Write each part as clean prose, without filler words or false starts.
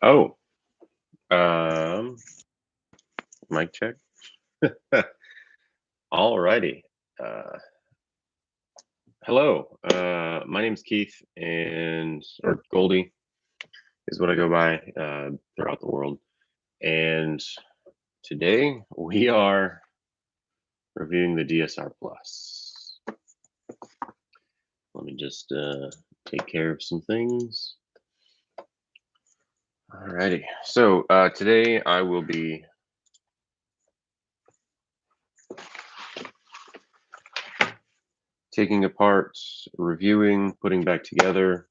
Oh, mic check. All righty. Hello. My name's Keith, or Goldie is what I go by throughout the world. And today we are reviewing the DSR Plus. Let me just take care of some things. All righty. So today I will be taking apart, reviewing, putting back together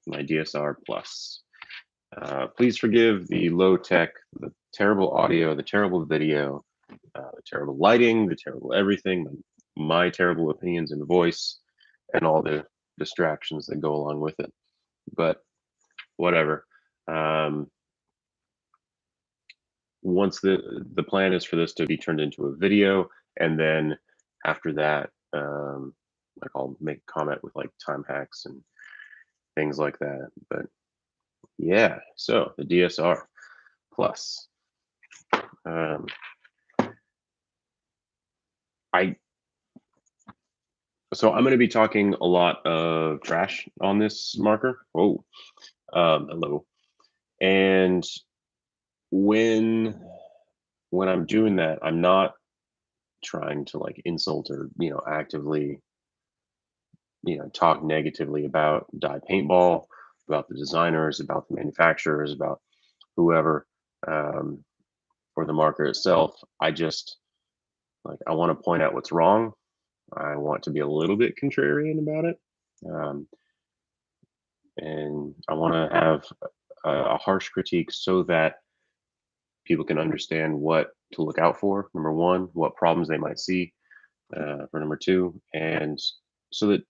my DSR Plus. Please forgive the low tech, the terrible audio, the terrible video, the terrible lighting, the terrible everything, my terrible opinions and voice, and all the distractions that go along with it. But whatever. Once the plan is for this to be turned into a video, and then after that, like I'll make a comment with like time hacks and things like that. But yeah, so the DSR Plus. So I'm going to be talking a lot of trash on this marker. Oh, hello. And when I'm doing that, I'm not trying to like insult or actively talk negatively about DYE Paintball, about the designers, about the manufacturers, about whoever for the marker itself. I just I want to point out what's wrong. I want to be a little bit contrarian about it. And I want to have a harsh critique so that people can understand what to look out for, number one, what problems they might see for number two, and so that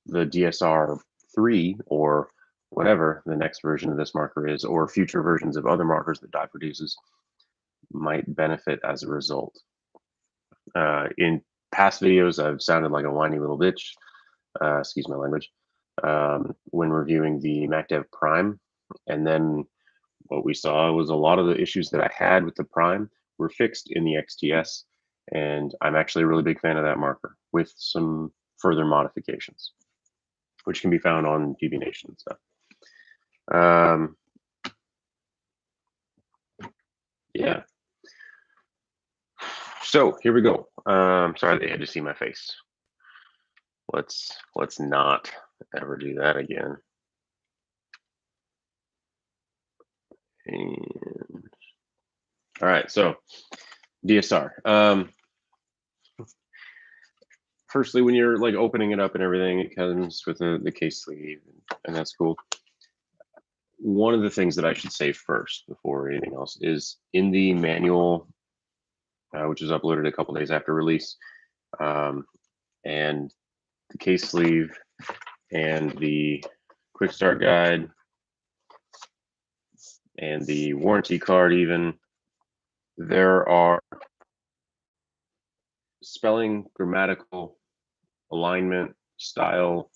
the DSR 3 or whatever the next version of this marker is, or future versions of other markers that DYE produces, might benefit as a result. In past videos, I've sounded like a whiny little bitch, excuse my language, when reviewing the MacDev Prime. And then what we saw was a lot of the issues that I had with the Prime were fixed in the XTS. And I'm actually a really big fan of that marker with some further modifications, which can be found on PB Nation and stuff. Yeah. So here we go. Sorry they had to see my face. Let's not ever do that again. And all right, so DSR. Firstly, when you're like opening it up and everything, it comes with the case sleeve, and that's cool. One of the things that I should say first before anything else is in the manual, which was uploaded a couple days after release, and the case sleeve and the quick start guide and the warranty card, even there are spelling, grammatical, alignment, style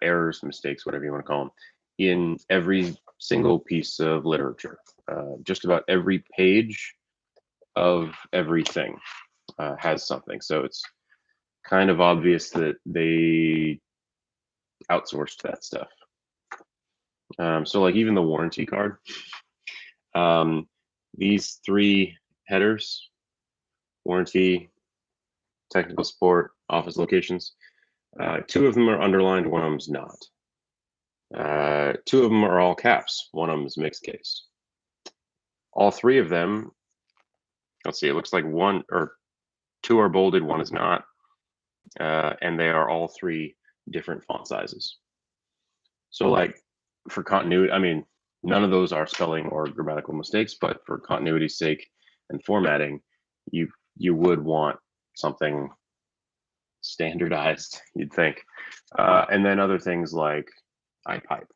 errors, mistakes, whatever you want to call them, in every single piece of literature. Just about every page of everything has something. So it's kind of obvious that they outsourced that stuff. So like even the warranty card, these three headers, warranty, technical support, office locations, two of them are underlined, one of them is not. Two of them are all caps, one of them is mixed case. All three of them, let's see, it looks like one or two are bolded, one is not. And they are all three different font sizes. So like for continuity, I mean, none of those are spelling or grammatical mistakes, but for continuity's sake and formatting, you would want something standardized, you'd think. And then other things like iPipe,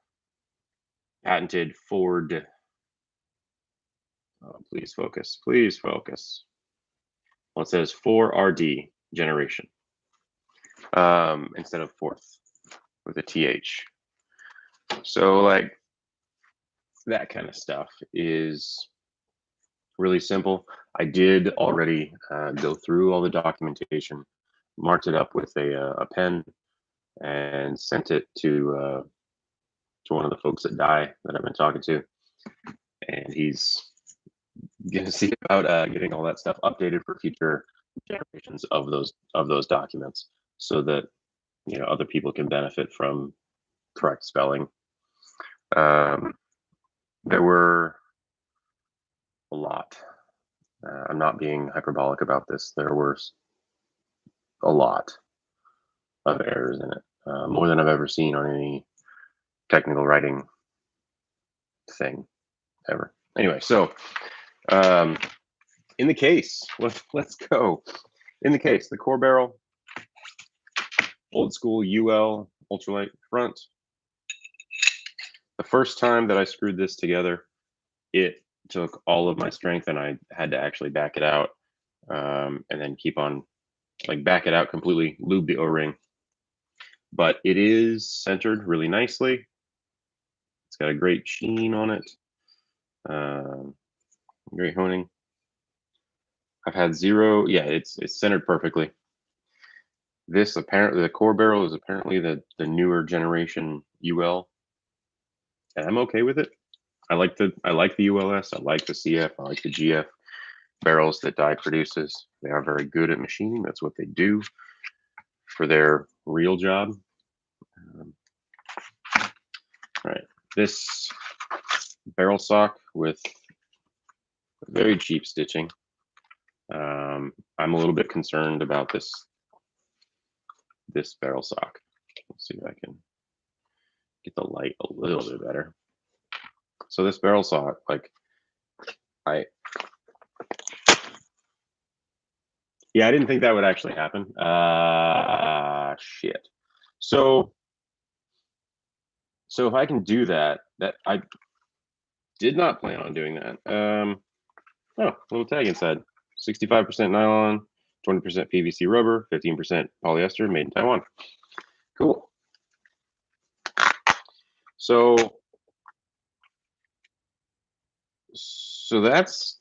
patented Ford. Oh, please focus, please focus. Well, it says 4RD generation instead of fourth with a TH. So like that kind of stuff is really simple. I did already go through all the documentation, marked it up with a pen, and sent it to one of the folks at DYE that I've been talking to, and he's going to see about getting all that stuff updated for future generations of those documents, so that other people can benefit from correct spelling. There were a lot. I'm not being hyperbolic about this. There were a lot of errors in it, more than I've ever seen on any technical writing thing ever. Anyway, so in the case, let's go. In the case, the core barrel, old school UL ultralight front. The first time that I screwed this together, it took all of my strength, and I had to actually back it out, and then keep on, like, back it out completely, lube the O-ring. But it is centered really nicely. It's got a great sheen on it. Great honing. I've had zero. Yeah, it's centered perfectly. This apparently, the core barrel is apparently the newer generation UL, and I'm okay with it. I like the ULS. I like the CF. I like the GF barrels that DYE produces. They are very good at machining. That's what they do for their real job. All right, this barrel sock with very cheap stitching. I'm a little bit concerned about this barrel sock. Let's see if I can get the light a little bit better. So this barrel sock, like, I didn't think that would actually happen. Shit. So if I can do that I did not plan on doing that. Oh, little tag inside. 65% nylon, 20% PVC rubber, 15% polyester, made in Taiwan. Cool. So that's,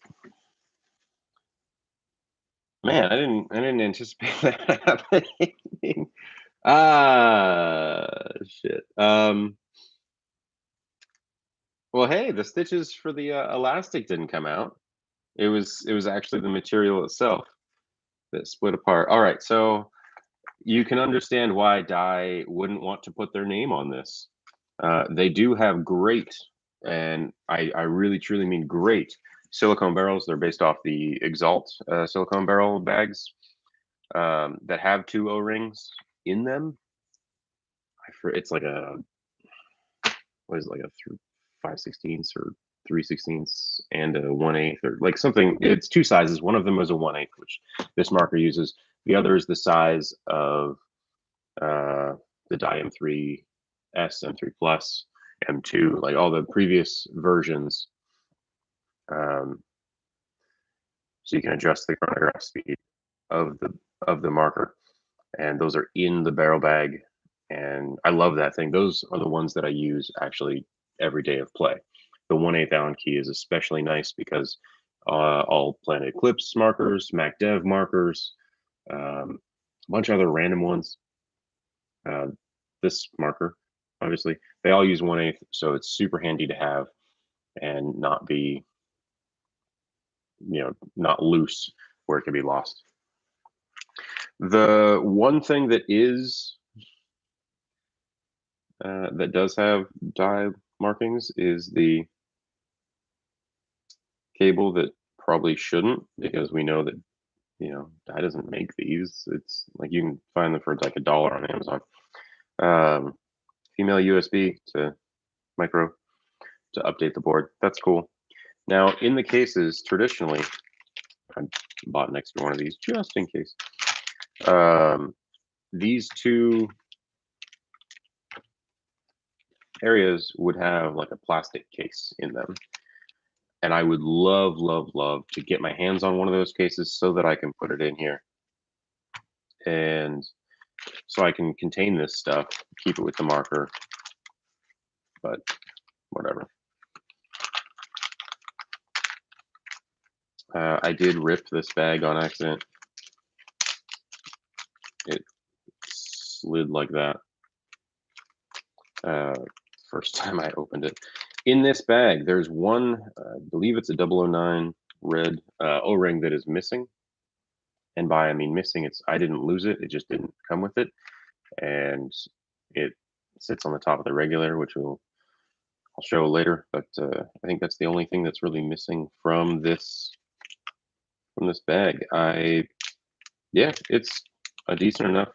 man, I didn't anticipate that happening. Shit. Well, hey, the stitches for the elastic didn't come out. It was actually the material itself that split apart. All right, so you can understand why DYE wouldn't want to put their name on this. They do have great, and I really truly mean great, silicone barrels. They're based off the Exalt silicone barrel bags that have 2 O-rings in them. It's like a, what is it, like a 5/16 or 3/16 and a 1/8, or like something. It's 2 sizes. One of them is a 1/8, which this marker uses. The other is the size of the DYE M3S, M3 Plus, M2, like all the previous versions. So you can adjust the chronograph speed of the marker, and those are in the barrel bag. And I love that thing. Those are the ones that I use actually every day of play. The 1/8 Allen key is especially nice because all Planet Eclipse markers, MacDev markers, a bunch of other random ones. This marker, obviously, they all use 1/8, so it's super handy to have and not be, not loose where it can be lost. The one thing that is that does have DYE markings is the cable that probably shouldn't, because we know that DYE doesn't make these. It's like you can find them for like $1 on Amazon. Female USB to micro to update the board. That's cool. Now in the cases, traditionally, I bought an extra one of these just in case. These 2 areas would have like a plastic case in them, and I would love to get my hands on one of those cases so that I can put it in here, and so I can contain this stuff, keep it with the marker, but whatever. I did rip this bag on accident. It slid like that. First time I opened it. In this bag, there's one, I believe it's a 009 red O-ring that is missing. And by I mean missing, I didn't lose it, it just didn't come with it. And it sits on the top of the regulator, which I'll show later. But I think that's the only thing that's really missing from this bag. Yeah, it's a decent enough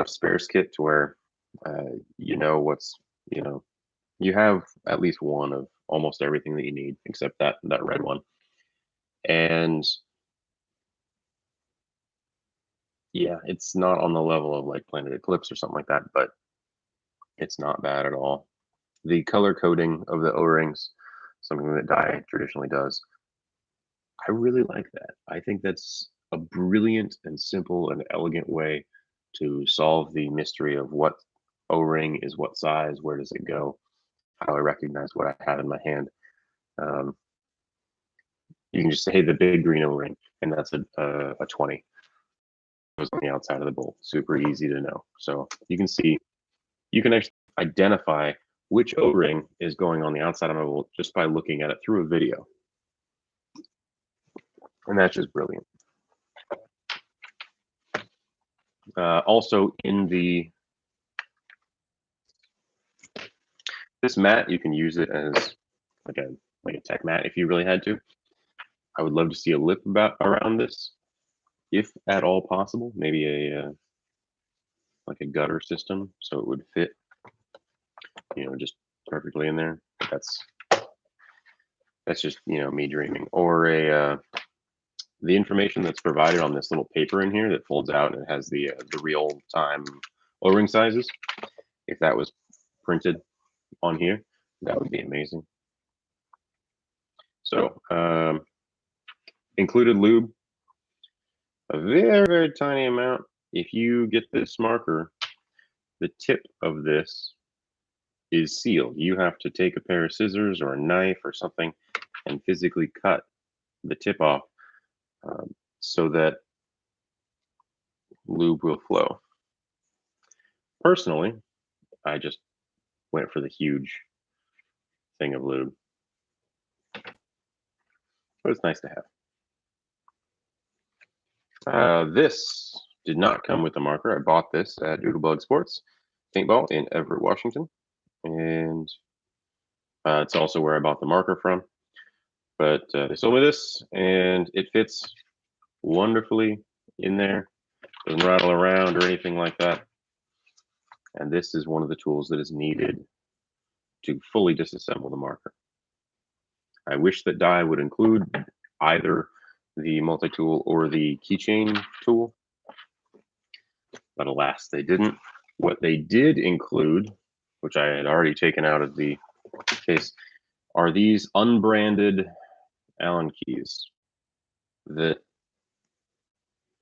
spares kit to where you know what's, you have at least one of almost everything that you need except that red one. And yeah, it's not on the level of like Planet Eclipse or something like that, but it's not bad at all. The color coding of the O-rings, something that DYE traditionally does, I really like that. I think that's a brilliant and simple and elegant way to solve the mystery of what O-ring is, what size, where does it go, how do I recognize what I have in my hand. You can just say the big green O-ring, and that's a 20. Goes on the outside of the bolt. Super easy to know. So you can see, you can actually identify which O-ring is going on the outside of my bolt just by looking at it through a video. And that's just brilliant. Also in this mat, you can use it as like a tech mat if you really had to. I would love to see a lip around this, if at all possible. Maybe like a gutter system so it would fit, just perfectly in there. That's just me dreaming. Or the information that's provided on this little paper in here that folds out and it has the real time O-ring sizes. If that was printed on here, that would be amazing. So included lube, a very, very tiny amount. If you get this marker, the tip of this is sealed. You have to take a pair of scissors or a knife or something and physically cut the tip off so that lube will flow. Personally, I just went for the huge thing of lube, but it's nice to have. This did not come with a marker. I bought this at Doodlebug Sports Paintball in Everett, Washington, and it's also where I bought the marker from. But they sold me this, and it fits wonderfully in there. Doesn't rattle around or anything like that. And this is one of the tools that is needed to fully disassemble the marker. I wish that DYE would include either the multi-tool or the keychain tool, but alas, they didn't. What they did include, which I had already taken out of the case, are these unbranded Allen keys that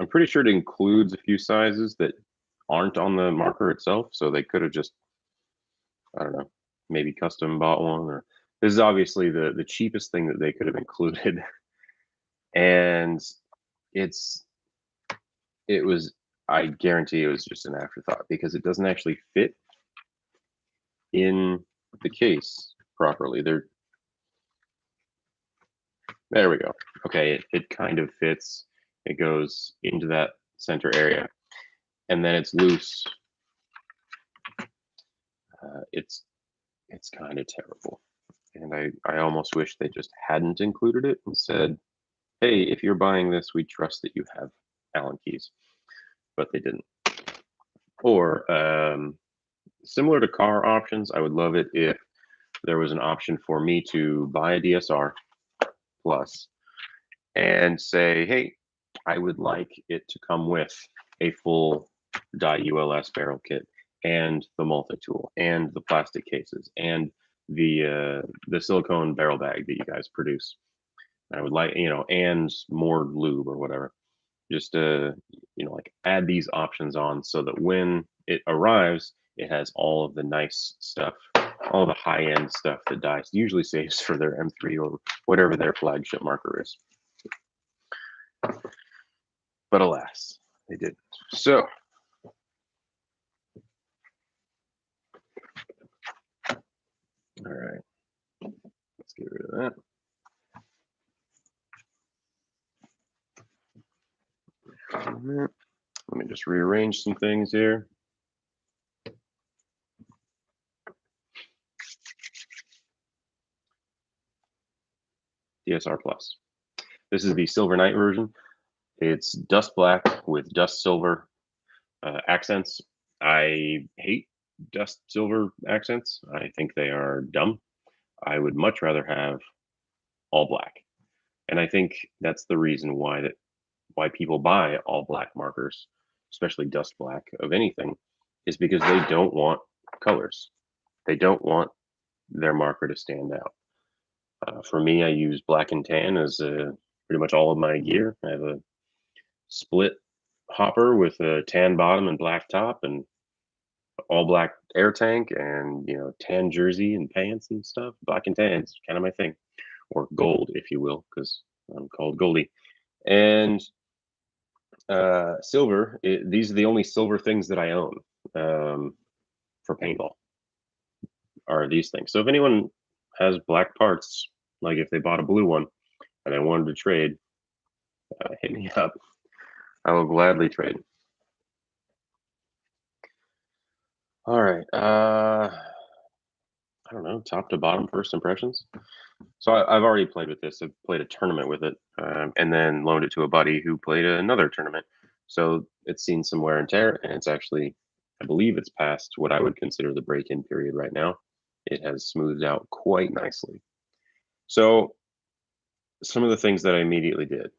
I'm pretty sure it includes a few sizes that aren't on the marker itself. So they could have just, I don't know, maybe custom bought one. Or this is obviously the cheapest thing that they could have included. And I guarantee it was just an afterthought because it doesn't actually fit in the case properly. There we go. Okay, it kind of fits. It goes into that center area, and then it's loose. It's kind of terrible, and I almost wish they just hadn't included it and said, "Hey, if you're buying this, we trust that you have Allen keys," but they didn't. Or similar to car options, I would love it if there was an option for me to buy a DSR Plus and say, hey, I would like it to come with a full DYE ULS barrel kit and the multi-tool and the plastic cases and the silicone barrel bag that you guys produce. I would like, and more lube or whatever. Just like add these options on so that when it arrives, it has all of the nice stuff all the high-end stuff that DYE usually saves for their M3 or whatever their flagship marker is. But alas, they didn't. So, all right, let's get rid of that. Let me just rearrange some things here. DSR Plus. This is the Silver Night version. It's dust black with dust silver accents. I hate dust silver accents. I think they are dumb. I would much rather have all black. And I think that's the reason why people buy all black markers, especially dust black of anything, is because they don't want colors. They don't want their marker to stand out. For me, I use black and tan as pretty much all of my gear. I have a split hopper with a tan bottom and black top, and all black air tank, and tan jersey and pants and stuff. Black and tan is kind of my thing, or gold, if you will, because I'm called Goldie. And silver, these are the only silver things that I own for paintball, are these things. So if anyone has black parts, like if they bought a blue one and I wanted to trade, hit me up. I will gladly trade. All right. I don't know, top to bottom first impressions. So I've already played with this. I've played a tournament with it, and then loaned it to a buddy who played another tournament. So it's seen some wear and tear, and it's actually, I believe it's past what I would consider the break-in period right now. It has smoothed out quite nicely. So some of the things that I immediately did.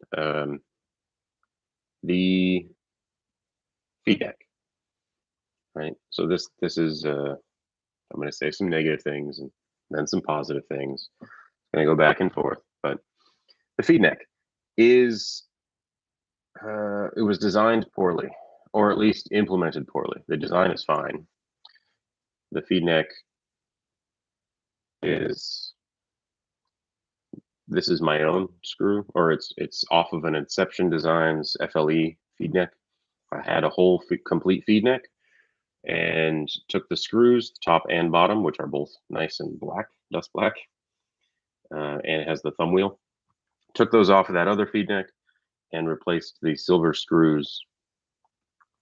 The feed deck, right? So this is I'm going to say some negative things and then some positive things. I'm going to go back and forth, but the feed neck is it was designed poorly, or at least implemented poorly. The design is fine. The feed neck is, this is my own screw, or it's off of an Inception Designs FLE feed neck. I had a whole complete feed neck and took the screws, top and bottom, which are both nice and black, dust black, and it has the thumb wheel. Took those off of that other feed neck and replaced the silver screws,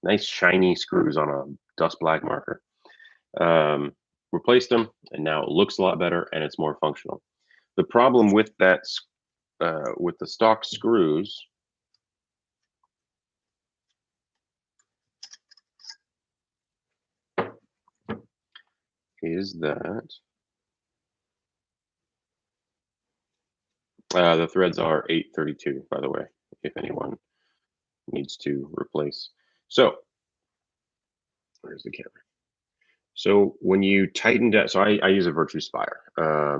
nice shiny screws on a dust black marker. Replaced them, and now it looks a lot better and it's more functional. The problem with that, with the stock screws, is that the threads are 832, by the way, if anyone needs to replace. So where's the camera? So when you tighten down, so I use a Virtue Spire. I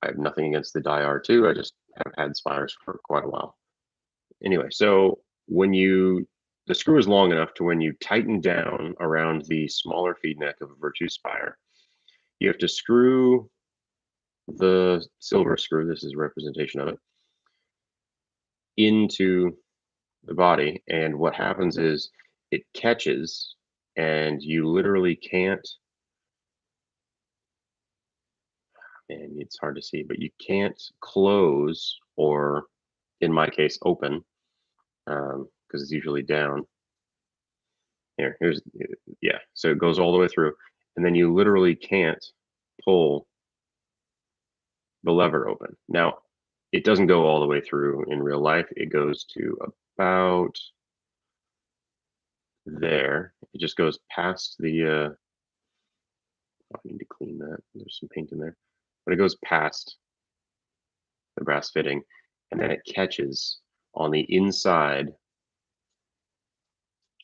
have nothing against the DYE R2. I just have had Spires for quite a while. Anyway, so when the screw is long enough to when you tighten down around the smaller feed neck of a Virtue Spire, you have to screw the silver screw, this is a representation of it, into the body. And what happens is it catches, and you literally can't, and it's hard to see, but you can't close, or in my case, open, because it's usually down. Here's, yeah, so it goes all the way through, and then you literally can't pull the lever open. Now, it doesn't go all the way through in real life. It goes to about there. It just goes past the, I need to clean that. There's some paint in there. But it goes past the brass fitting, and then it catches on the inside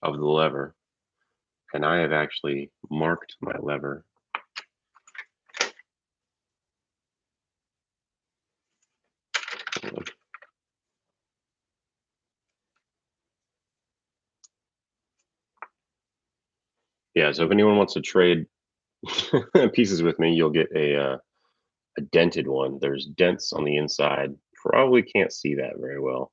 of the lever. And I have actually marked my lever. Yeah, so if anyone wants to trade pieces with me, you'll get a dented one. There's dents on the inside. Probably can't see that very well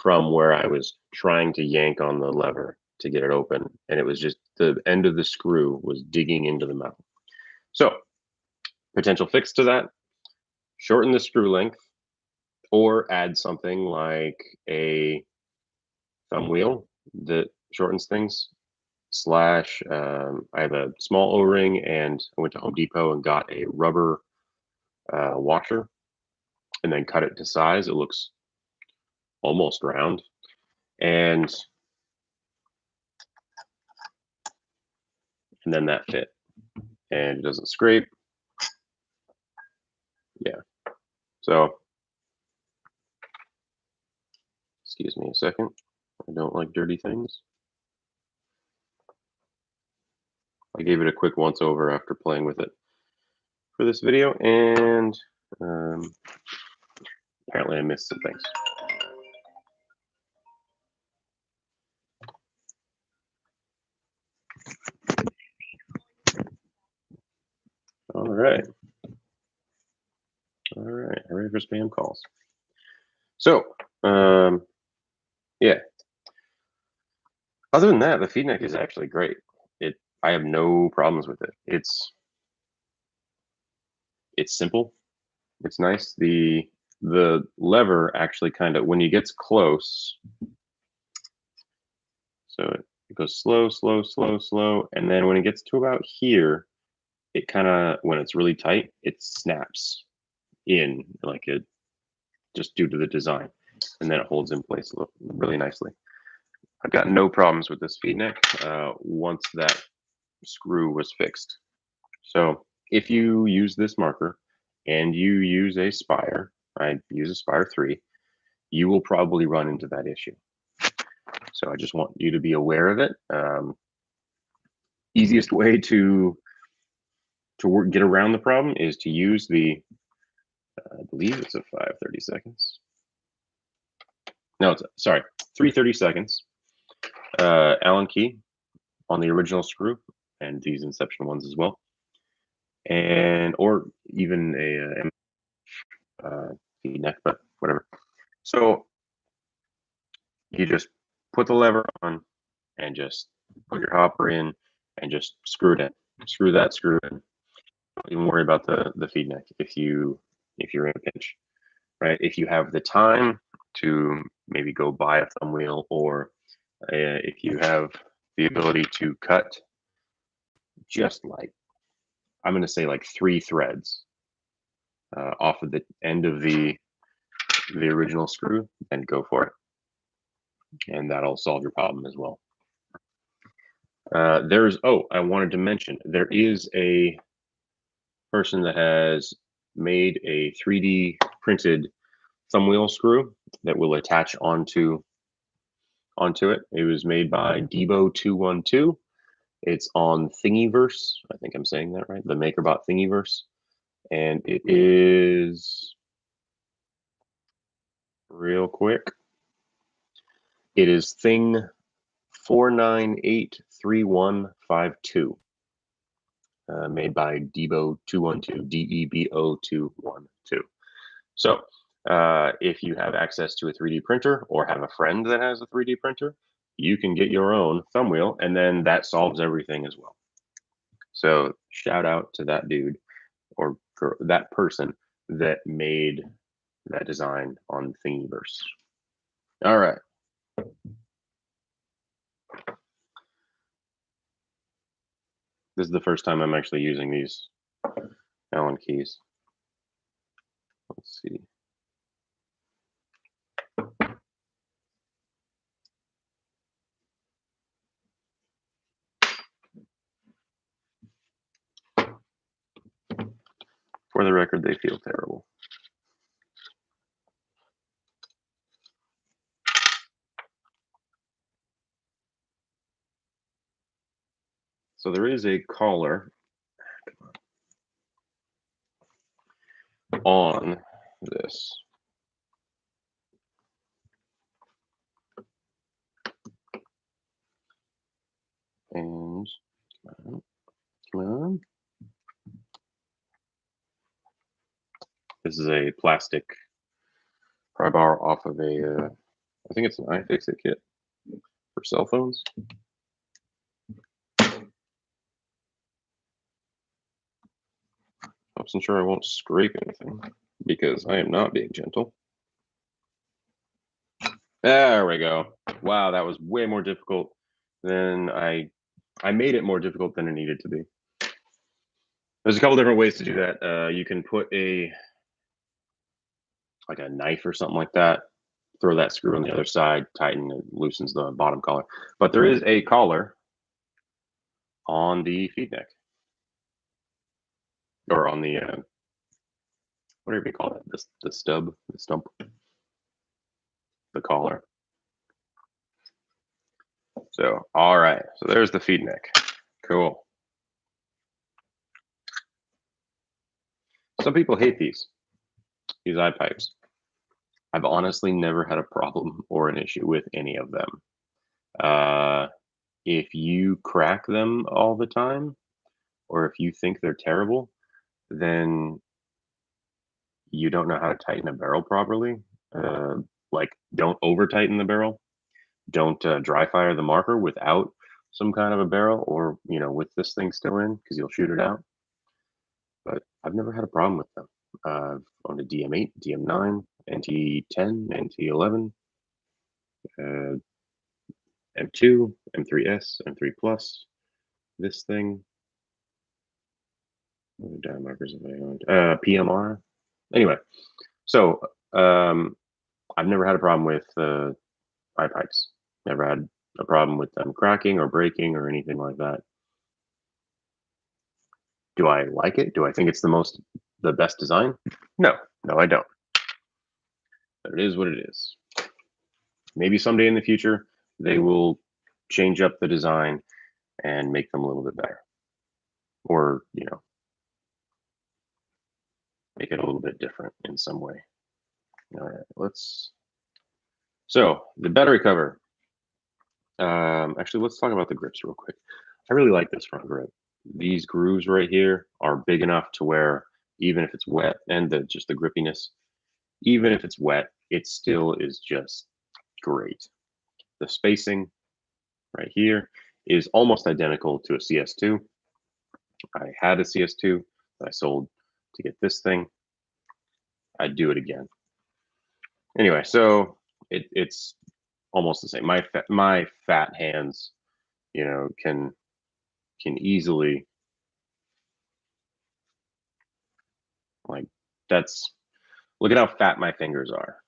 from where I was trying to yank on the lever to get it open, and it was just the end of the screw was digging into the metal. So, potential fix to that: shorten the screw length, or add something like a thumb wheel that shortens things. Slash, I have a small O-ring, and I went to Home Depot and got a rubber washer, and then cut it to size. It looks almost round, and then that fit, and it doesn't scrape. Yeah. So, excuse me a second. I don't like dirty things. I gave it a quick once over after playing with it for this video, and apparently I missed some things. All right. All right. I'm ready for spam calls. So, yeah. Other than that, the feed neck is actually great. I have no problems with it. It's simple. It's nice. The lever actually kind of, when it gets close, so it goes slow, slow, slow, slow, and then when it gets to about here, it kind of, when it's really tight, it snaps in like it, just due to the design, and then it holds in place really nicely. I've got no problems with this feed neck once that screw was fixed. So if you use this marker and you use a Spire, I use a Spire 3, you will probably run into that issue. So I just want you to be aware of it. Easiest way to get around the problem is to use the, I believe it's a 530 seconds. No, it's, sorry, 330 seconds Allen key on the original screw, and these Inception ones as well, and or even a feed neck, but whatever. So you just put the lever on and just put your hopper in and just screw it in. Screw that screw in. Don't even worry about the feed neck if you're in a pinch, right? If you have the time to maybe go buy a thumb wheel, or if you have the ability to cut just like, I'm going to say like 3 threads off of the end of the original screw, then go for it, and that'll solve your problem as well. I wanted to mention, there is a person that has made a 3D printed thumb wheel screw that will attach onto it. It was made by Debo212. It's on Thingiverse. I think I'm saying that right. The MakerBot Thingiverse, and it is, real quick, it is Thing 4983152. Made by Debo212, DEBO212. So if you have access to a 3D printer or have a friend that has a 3D printer, you can get your own thumb wheel, and then that solves everything as well. So shout out to that dude or that person that made that design on Thingiverse. All right. This is the first time I'm actually using these Allen keys. Let's see. For the record, they feel terrible. So there is a collar on this. And This is a plastic pry bar off of a, I think it's an iFixit kit for cell phones. Helps ensure I won't scrape anything because I am not being gentle. There we go. Wow, that was way more difficult than I made it more difficult than it needed to be. There's a couple different ways to do that. You can put like a knife or something like that, throw that screw on the other side, tighten, it loosens the bottom collar. But there is a collar on the feed neck, or on the whatever you call it, the stub, the stump, the collar. So, all right, so there's the feed neck. Cool. Some people hate these eye pipes. I've honestly never had a problem or an issue with any of them. If you crack them all the time, or if you think they're terrible, then you don't know how to tighten a barrel properly. Like, don't over tighten the barrel. Don't dry fire the marker without some kind of a barrel, or with this thing still in, because you'll shoot it out. But I've never had a problem with them. I've owned a DM8, DM9, NT10, NT11, M2, M3S, M3 Plus. This thing. What other die markers have I owned? PMR. Anyway, so I've never had a problem with eye pipes. Never had a problem with them cracking or breaking or anything like that. Do I like it? Do I think it's the best design? No, I don't. But it is what it is. Maybe someday in the future, they will change up the design and make them a little bit better. Or, make it a little bit different in some way. All right, so the battery cover. Actually, let's talk about the grips real quick. I really like this front grip. These grooves right here are big enough to where even if it's wet, and just the grippiness, even if it's wet, it still is just great. The spacing right here is almost identical to a CS2. I had a CS2 that I sold to get this thing. I'd do it again. Anyway, so it's almost the same. My fat hands, can easily, like, look at how fat my fingers are,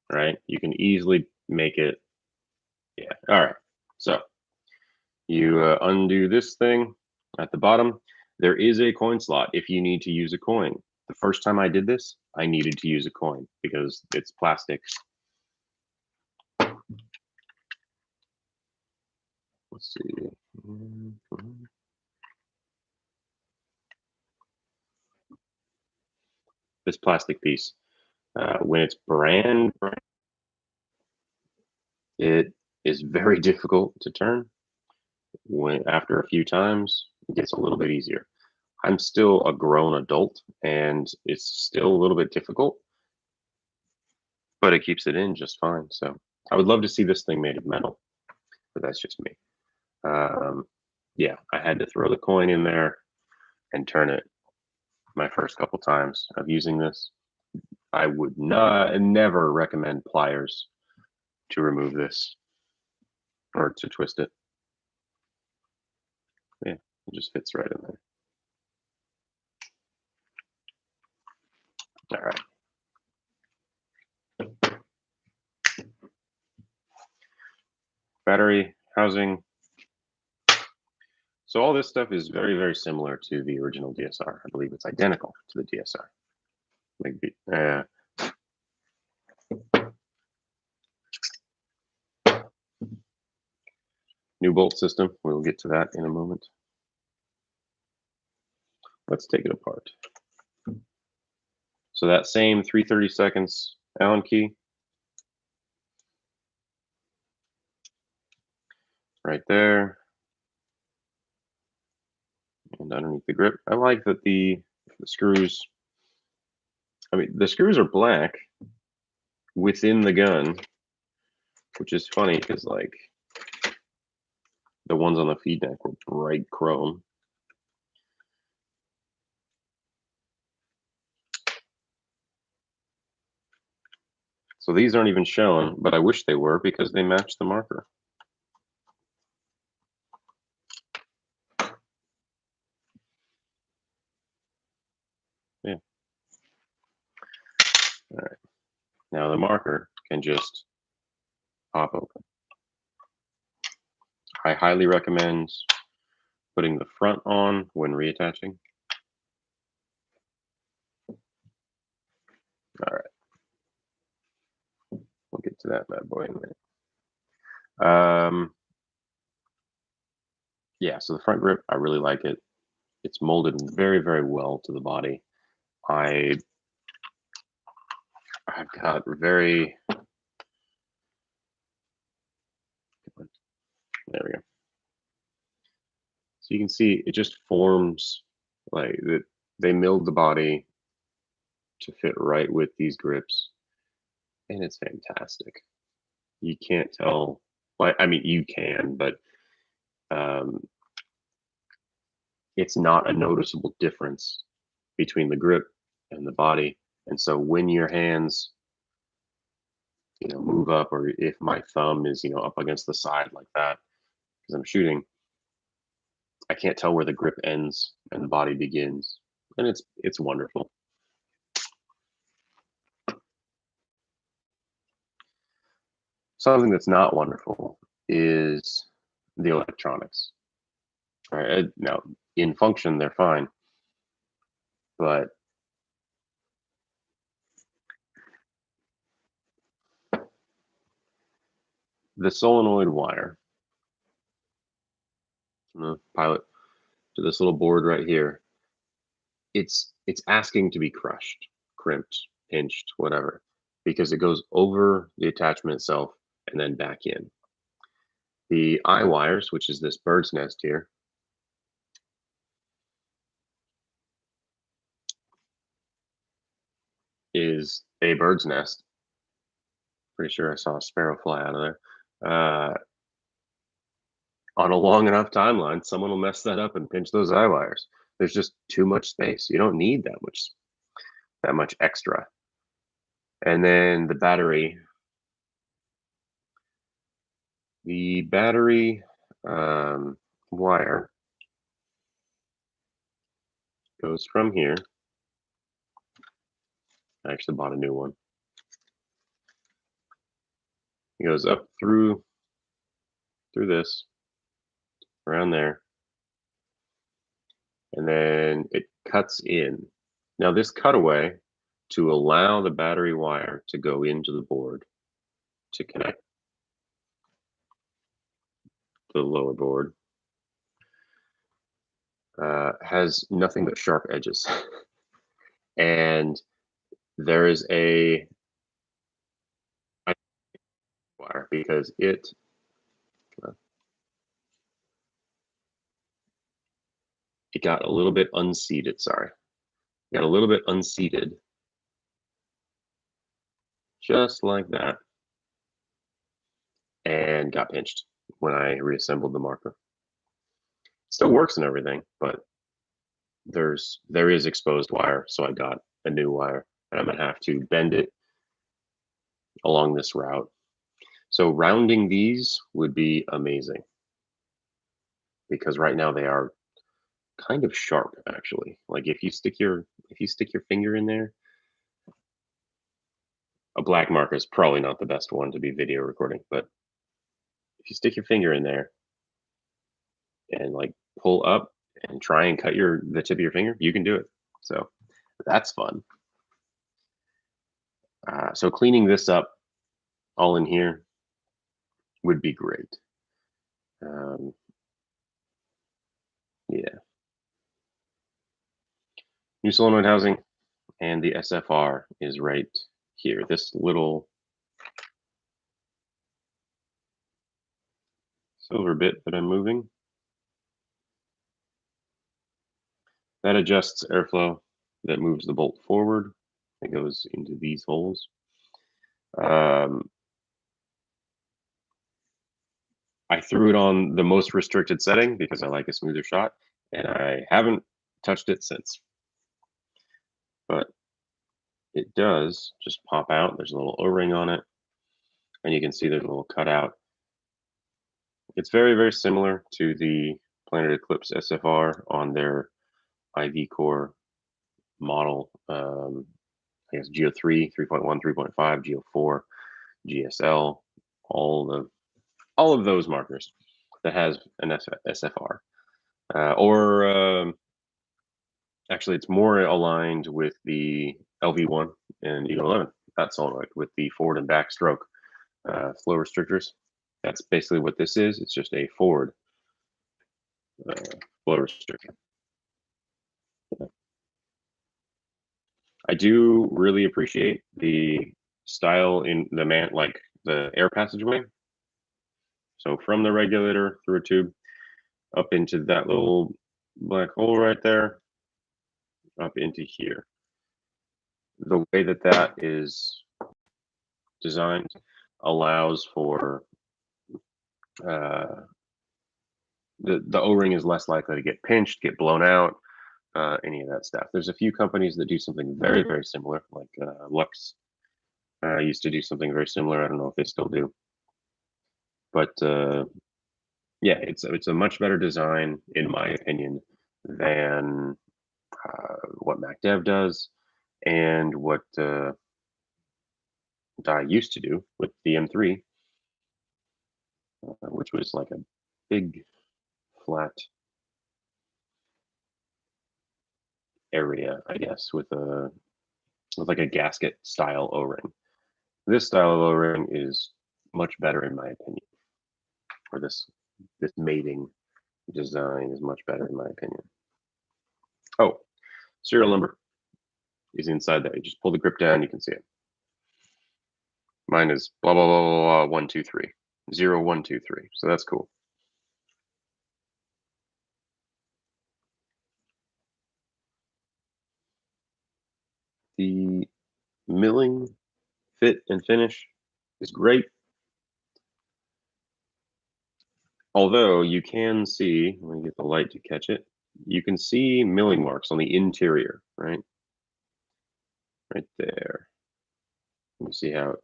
right? You can easily make it. Yeah. All right. So you undo this thing at the bottom. There is a coin slot if you need to use a coin. The first time I did this, I needed to use a coin because it's plastic. Let's see. This plastic piece, when it's brand, it is very difficult to turn. After a few times, it gets a little bit easier. I'm still a grown adult, and it's still a little bit difficult, but it keeps it in just fine. So I would love to see this thing made of metal, but that's just me. Yeah, I had to throw the coin in there and turn it my first couple times of using this. I would never recommend pliers to remove this or to twist it. Yeah, it just fits right in there. All right. Battery housing. So all this stuff is very, very similar to the original DSR. I believe it's identical to the DSR. Maybe, new bolt system. We'll get to that in a moment. Let's take it apart. So that same 3/32 Allen key right there. And underneath the grip. I like that the screws I mean, the screws are black within the gun, which is funny because like the ones on the feed neck were bright chrome. So these aren't even shown, but I wish they were because they match the marker. Yeah. All right. Now the marker can just pop open. I highly recommend putting the front on when reattaching. All right. We'll get to that bad boy in a minute. Yeah, so the front grip, I really like it. It's molded very, very well to the body. I've got very, there we go. So you can see it just forms like that. They milled the body to fit right with these grips, and it's fantastic. You can't tell. Well, I mean, you can, but it's not a noticeable difference between the grip and the body. And so when your hands, move up, or if my thumb is, up against the side like that, because I'm shooting, I can't tell where the grip ends and the body begins, and it's wonderful. Something that's not wonderful is the electronics. All right, now in function they're fine, but the solenoid wire, pilot to this little board right here, it's asking to be crushed, crimped, pinched, whatever, because it goes over the attachment itself and then back in. The eye wires, which is this bird's nest here, is a bird's nest. Pretty sure I saw a sparrow fly out of there. On a long enough timeline, someone will mess that up and pinch those eye wires. There's just too much space. You don't need that much extra. And then the battery wire goes from here. I actually bought a new one. It goes up through this, around there, and then it cuts in. Now this cutaway to allow the battery wire to go into the board to connect the lower board has nothing but sharp edges. And there is a wire because it got a little bit unseated. Sorry, got a little bit unseated, just like that, and got pinched when I reassembled the marker. Still works and everything, but there is exposed wire, so I got a new wire, and I'm gonna have to bend it along this route. So rounding these would be amazing, because right now they are kind of sharp, actually. Like if you stick your finger in there, a black marker is probably not the best one to be video recording, but if you stick your finger in there and like pull up and try and cut the tip of your finger, you can do it. So that's fun. So cleaning this up all in here would be great. Yeah. New solenoid housing, and the SFR is right here. This little silver bit that I'm moving, that adjusts airflow, that moves the bolt forward that goes into these holes. I threw it on the most restricted setting because I like a smoother shot, and I haven't touched it since. But it does just pop out. There's a little O-ring on it, and you can see there's a little cutout. It's very, very similar to the Planet Eclipse SFR on their IV core model. I guess Geo 3, 3.1, 3.5, Geo 4, GSL, all of those markers that has an SFR. Actually, it's more aligned with the LV1 and Eagle 11. That's all right, with the forward and back stroke flow restrictors. That's basically what this is. It's just a forward flow restrictor. I do really appreciate the style in the like the air passageway. So from the regulator through a tube up into that little black hole right there, up into here. The way that that is designed allows for the O-ring is less likely to get pinched, get blown out, any of that stuff. There's a few companies that do something very, very similar, like Lux used to do something very similar. I don't know if they still do, but yeah, it's a much better design, in my opinion, than what MacDev does and what DYE used to do with the M3, which was like a big flat area, I guess, with like a gasket style O-ring. This style of O-ring is much better, in my opinion. Or this mating design is much better, in my opinion. Oh, serial number is inside there. You just pull the grip down, you can see it. Mine is blah blah blah blah, blah 123 0123. So that's cool. The milling, fit, and finish is great. Although you can see, let me get the light to catch it, you can see milling marks on the interior, right? Right there. You see how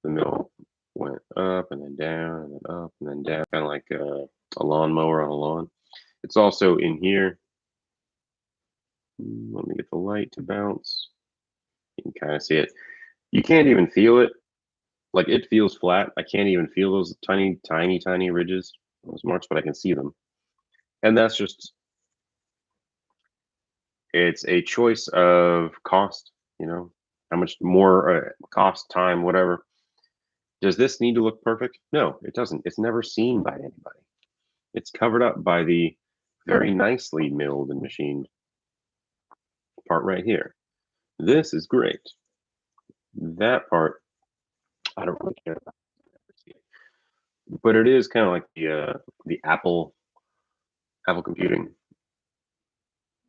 the mill went up and then down and then up and then down, kind of like a lawnmower on a lawn. It's also in here. Let me get the light to bounce. You can kind of see it. You can't even feel it. Like, it feels flat. I can't even feel those tiny, tiny, tiny ridges, those marks, but I can see them. And that's just, it's a choice of cost, you know, how much more cost, time, whatever. Does this need to look perfect? No, it doesn't. It's never seen by anybody. It's covered up by the very nicely milled and machined part right here. This is great. That part, I don't really care about. But it is kind of like the Apple computing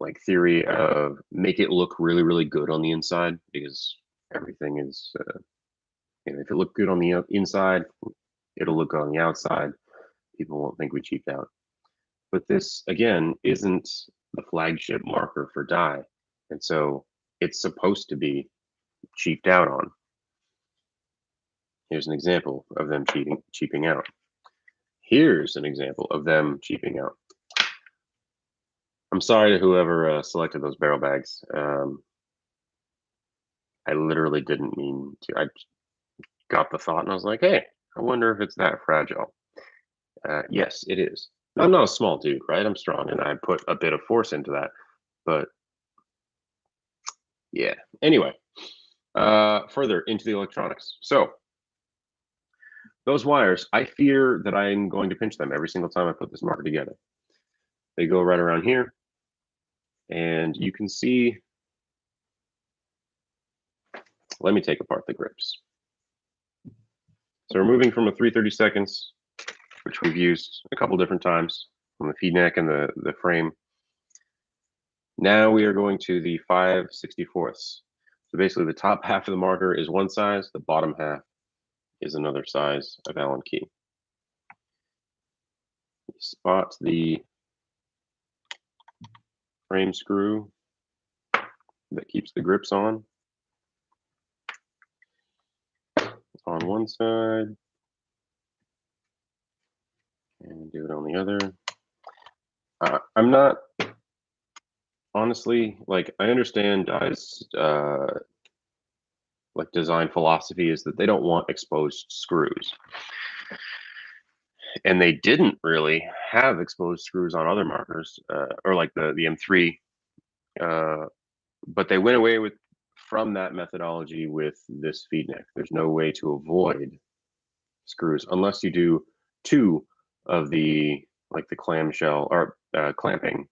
like theory of make it look really, really good on the inside, because everything is you know, if it looked good on the inside, it'll look good on the outside. People won't think we cheaped out. But this, again, isn't the flagship marker for DYE, and so it's supposed to be cheaped out on. Here's an example of them cheaping out. Here's an example of them cheaping out. I'm sorry to whoever selected those barrel bags. I literally didn't mean to. I got the thought and I was like, hey, I wonder if it's that fragile. Yes, it is. I'm not a small dude, right? I'm strong, and I put a bit of force into that. But yeah, anyway, further into the electronics. So those wires, I fear that I'm going to pinch them every single time I put this marker together. They go right around here, and you can see, let me take apart the grips. So we're moving from a 3/32, which we've used a couple different times on the feed neck and the frame. Now we are going to the 5/64. So basically the top half of the marker is one size, the bottom half is another size of Allen key. You spot the frame screw that keeps the grips on one side, and do it on the other. I'm not, honestly, like, I understand DYE's like design philosophy is that they don't want exposed screws, and they didn't really have exposed screws on other markers, or like the M3, but they went away from that methodology with this feed neck. There's no way to avoid screws unless you do two of the like the clamshell or clamping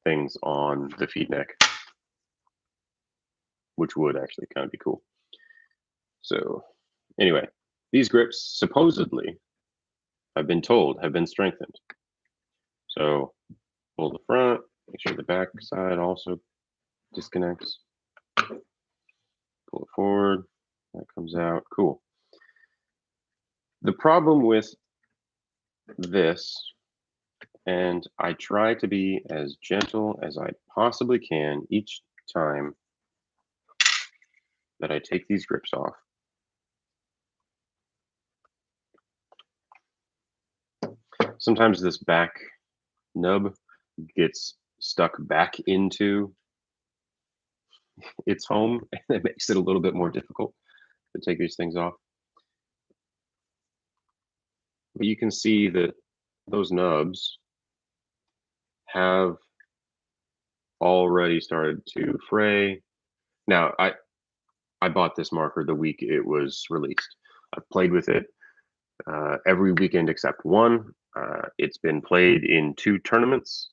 things on the feed neck, which would actually kind of be cool. So anyway, these grips supposedly, I've been told, have been strengthened. So pull the front, make sure the back side also disconnects. Pull it forward, that comes out, cool. The problem with this, and I try to be as gentle as I possibly can each time that I take these grips off. Sometimes this back nub gets stuck back into its home, and it makes it a little bit more difficult to take these things off. But you can see that those nubs have already started to fray. Now, I bought this marker the week it was released. I've played with it every weekend except one. It's been played with in two tournaments.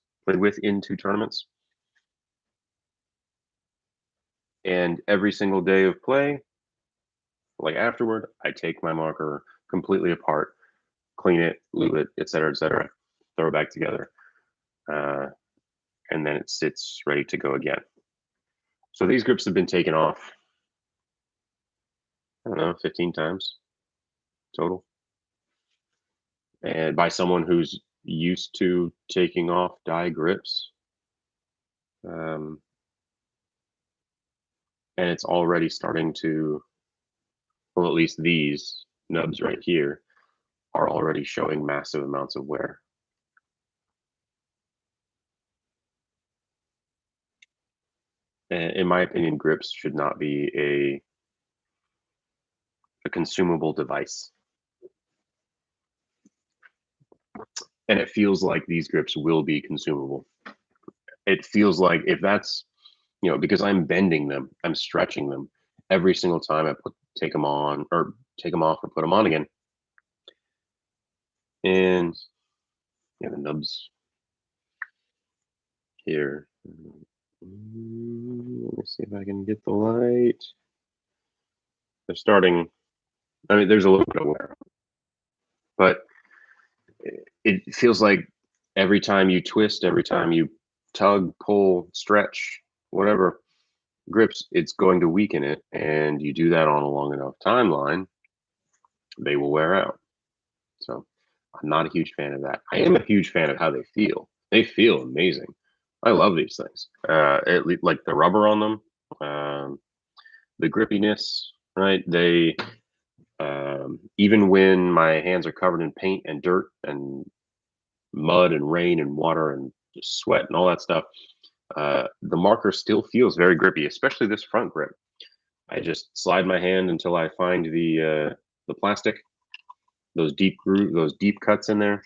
And every single day of play, like afterward, I take my marker completely apart, clean it, lube it, etc., throw it back together, and then it sits ready to go again. So these grips have been taken off, I don't know, 15 times total, and by someone who's used to taking off DYE grips. And it's already starting to, well, at least these nubs right here are already showing massive amounts of wear. And in my opinion, grips should not be a consumable device. And it feels like these grips will be consumable. It feels like if that's, you know, because I'm bending them, I'm stretching them every single time I take them on or take them off or put them on again. And yeah, the nubs here. Let me see if I can get the light. They're starting, I mean, there's a little bit of wear, but it feels like every time you twist, every time you tug, pull, stretch, whatever grips, it's going to weaken it. And you do that on a long enough timeline, they will wear out. So I'm not a huge fan of that. I am a huge fan of how they feel. They feel amazing. I love these things. Like the rubber on them, the grippiness, right? They, even when my hands are covered in paint and dirt and mud and rain and water and just sweat and all that stuff, the marker still feels very grippy, especially this front grip. I just slide my hand until I find the plastic, those deep cuts in there,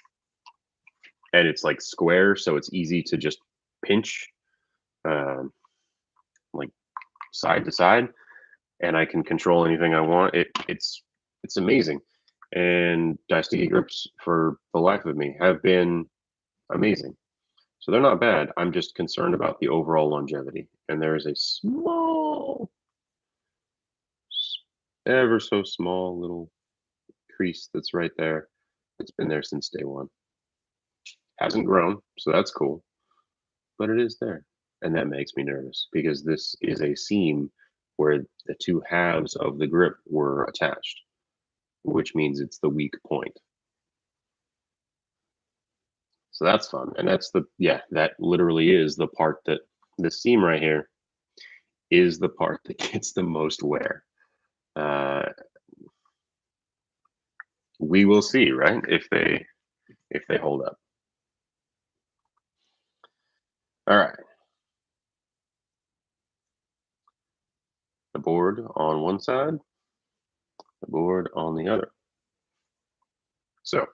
and it's like square, so it's easy to just pinch, like side to side, and I can control anything I want. It's amazing. And DYE grips for the life of me have been amazing. So they're not bad. I'm just concerned about the overall longevity. And there is a small, ever so small little crease that's right there. It's been there since day one. Hasn't grown, so that's cool. But it is there. And that makes me nervous because this is a seam where the two halves of the grip were attached, which means it's the weak point. So that's fun. And that's that literally is the part that the seam right here is the part that gets the most wear. We will see, right? If they hold up. All right. The board on one side, the board on the other. So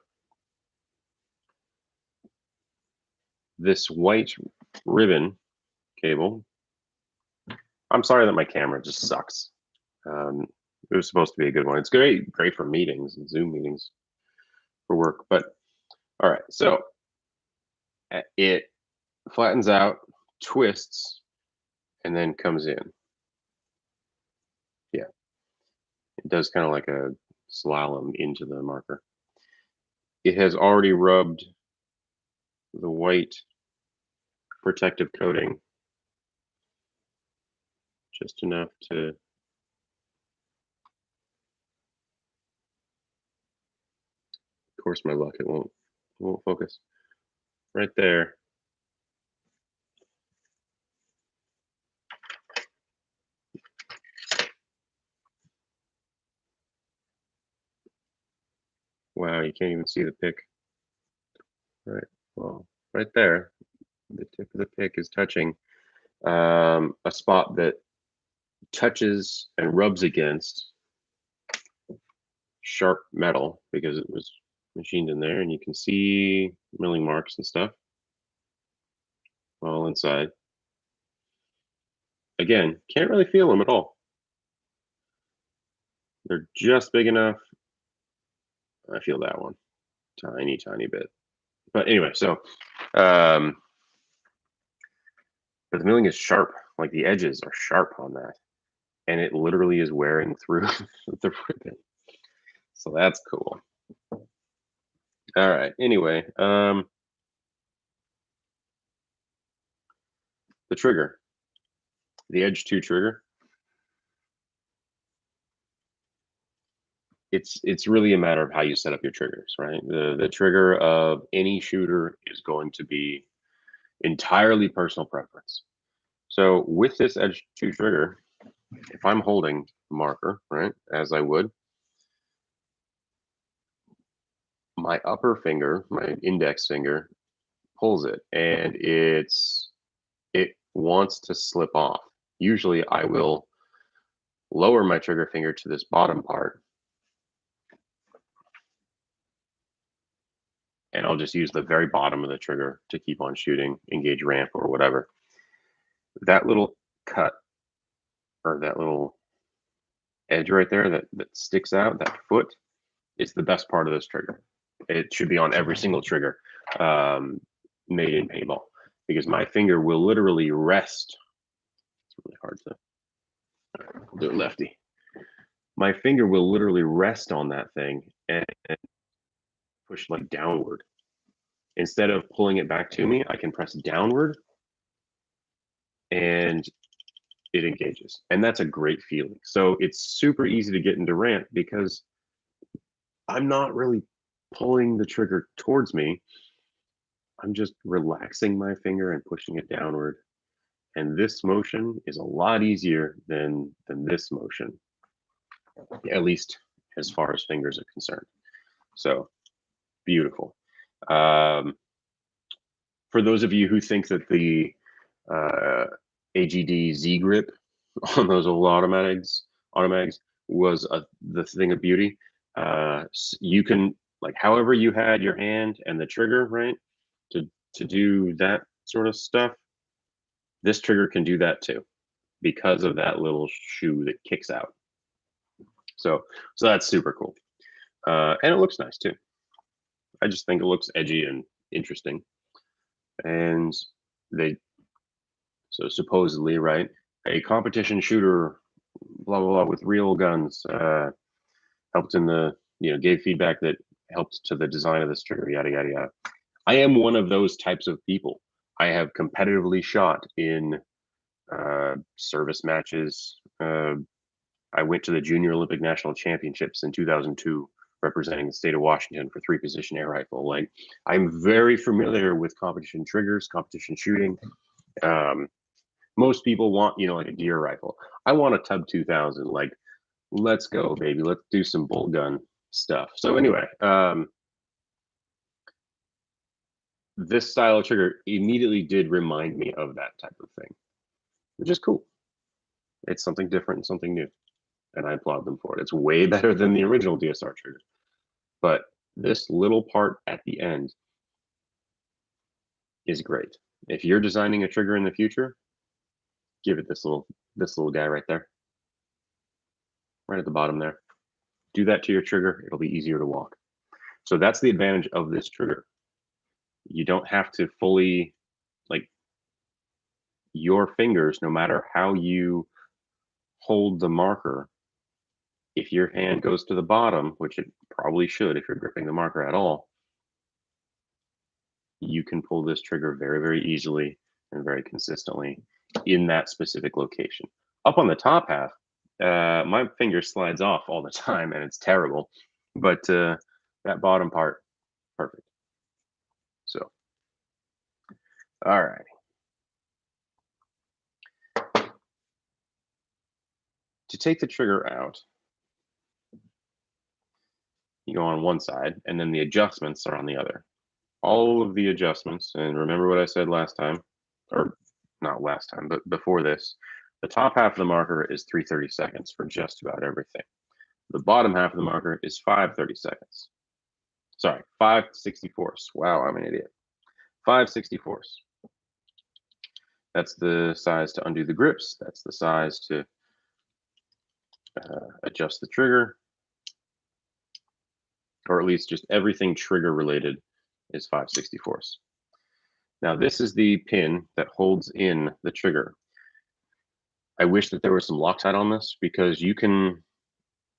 this white ribbon cable, I'm sorry that my camera just sucks. It was supposed to be a good one. It's great for meetings and Zoom meetings for work. But all right, so it flattens out, twists, and then comes in. Yeah, it does kind of like a slalom into the marker. It has already rubbed the white protective coating just enough to of course my luck, it won't focus. Right there. Wow, you can't even see the pick. Right, well, right there, the tip of the pick is touching a spot that touches and rubs against sharp metal because it was machined in there, and you can see milling marks and stuff all inside. Again, can't really feel them at all. They're just big enough. I feel that one, tiny bit. But anyway, so but the milling is sharp, like the edges are sharp on that, and it literally is wearing through the ribbon. So that's cool. All right, anyway, the trigger, the Edge 2 trigger, it's really a matter of how you set up your triggers, right? The trigger of any shooter is going to be entirely personal preference. So with this Edge 2 trigger, if I'm holding the marker, right, as I would, my upper finger, my index finger, pulls it, and it wants to slip off. Usually I will lower my trigger finger to this bottom part, and I'll just use the very bottom of the trigger to keep on shooting, engage ramp or whatever. That little cut, or that little edge right there that sticks out, that foot, is the best part of this trigger. It should be on every single trigger made in paintball, because my finger will literally rest. It's really hard to I'll do it lefty. My finger will literally rest on that thing and push like downward. Instead of pulling it back to me, I can press downward and it engages. And that's a great feeling. So it's super easy to get into ramp because I'm not really pulling the trigger towards me. I'm just relaxing my finger and pushing it downward. And this motion is a lot easier than this motion, at least as far as fingers are concerned. So beautiful. For those of you who think that the AGD Z grip on those old automatics was the thing of beauty, you can, like, however you had your hand and the trigger, right, to do that sort of stuff, this trigger can do that too, because of that little shoe that kicks out. So that's super cool. And it looks nice too. I just think it looks edgy and interesting. And so supposedly, right, a competition shooter, blah, blah, blah, with real guns, helped in the, gave feedback that helped to the design of this trigger, yada, yada, yada. I am one of those types of people. I have competitively shot in service matches I went to the Junior Olympic National Championships in 2002, representing the state of Washington for 3-position air rifle. Like, I'm very familiar with competition triggers, competition shooting. Most people want, like a deer rifle. I want a Tub 2000. Like, let's go, baby. Let's do some bolt gun stuff. So anyway, this style of trigger immediately did remind me of that type of thing, which is cool. It's something different and something new, and I applaud them for it. It's way better than the original DSR trigger. But this little part at the end is great. If you're designing a trigger in the future, give it this little guy right there, right at the bottom there. Do that to your trigger. It'll be easier to walk. So that's the advantage of this trigger. You don't have to fully, like, your fingers, no matter how you hold the marker, if your hand goes to the bottom, which it probably should if you're gripping the marker at all, you can pull this trigger very, very easily and very consistently in that specific location. Up on the top half, my finger slides off all the time and it's terrible, but that bottom part, perfect. So, all right. To take the trigger out, you go on one side and then the adjustments are on the other. All of the adjustments, and remember what I said last time, or not last time, but before this, the top half of the marker is 3/32 for just about everything. The bottom half of the marker is 5/32. Sorry, 5/64. Wow, I'm an idiot. 5/64. That's the size to undo the grips. That's the size to adjust the trigger, or at least just everything trigger related is 5/64. Now this is the pin that holds in the trigger. I wish that there was some Loctite on this, because you can,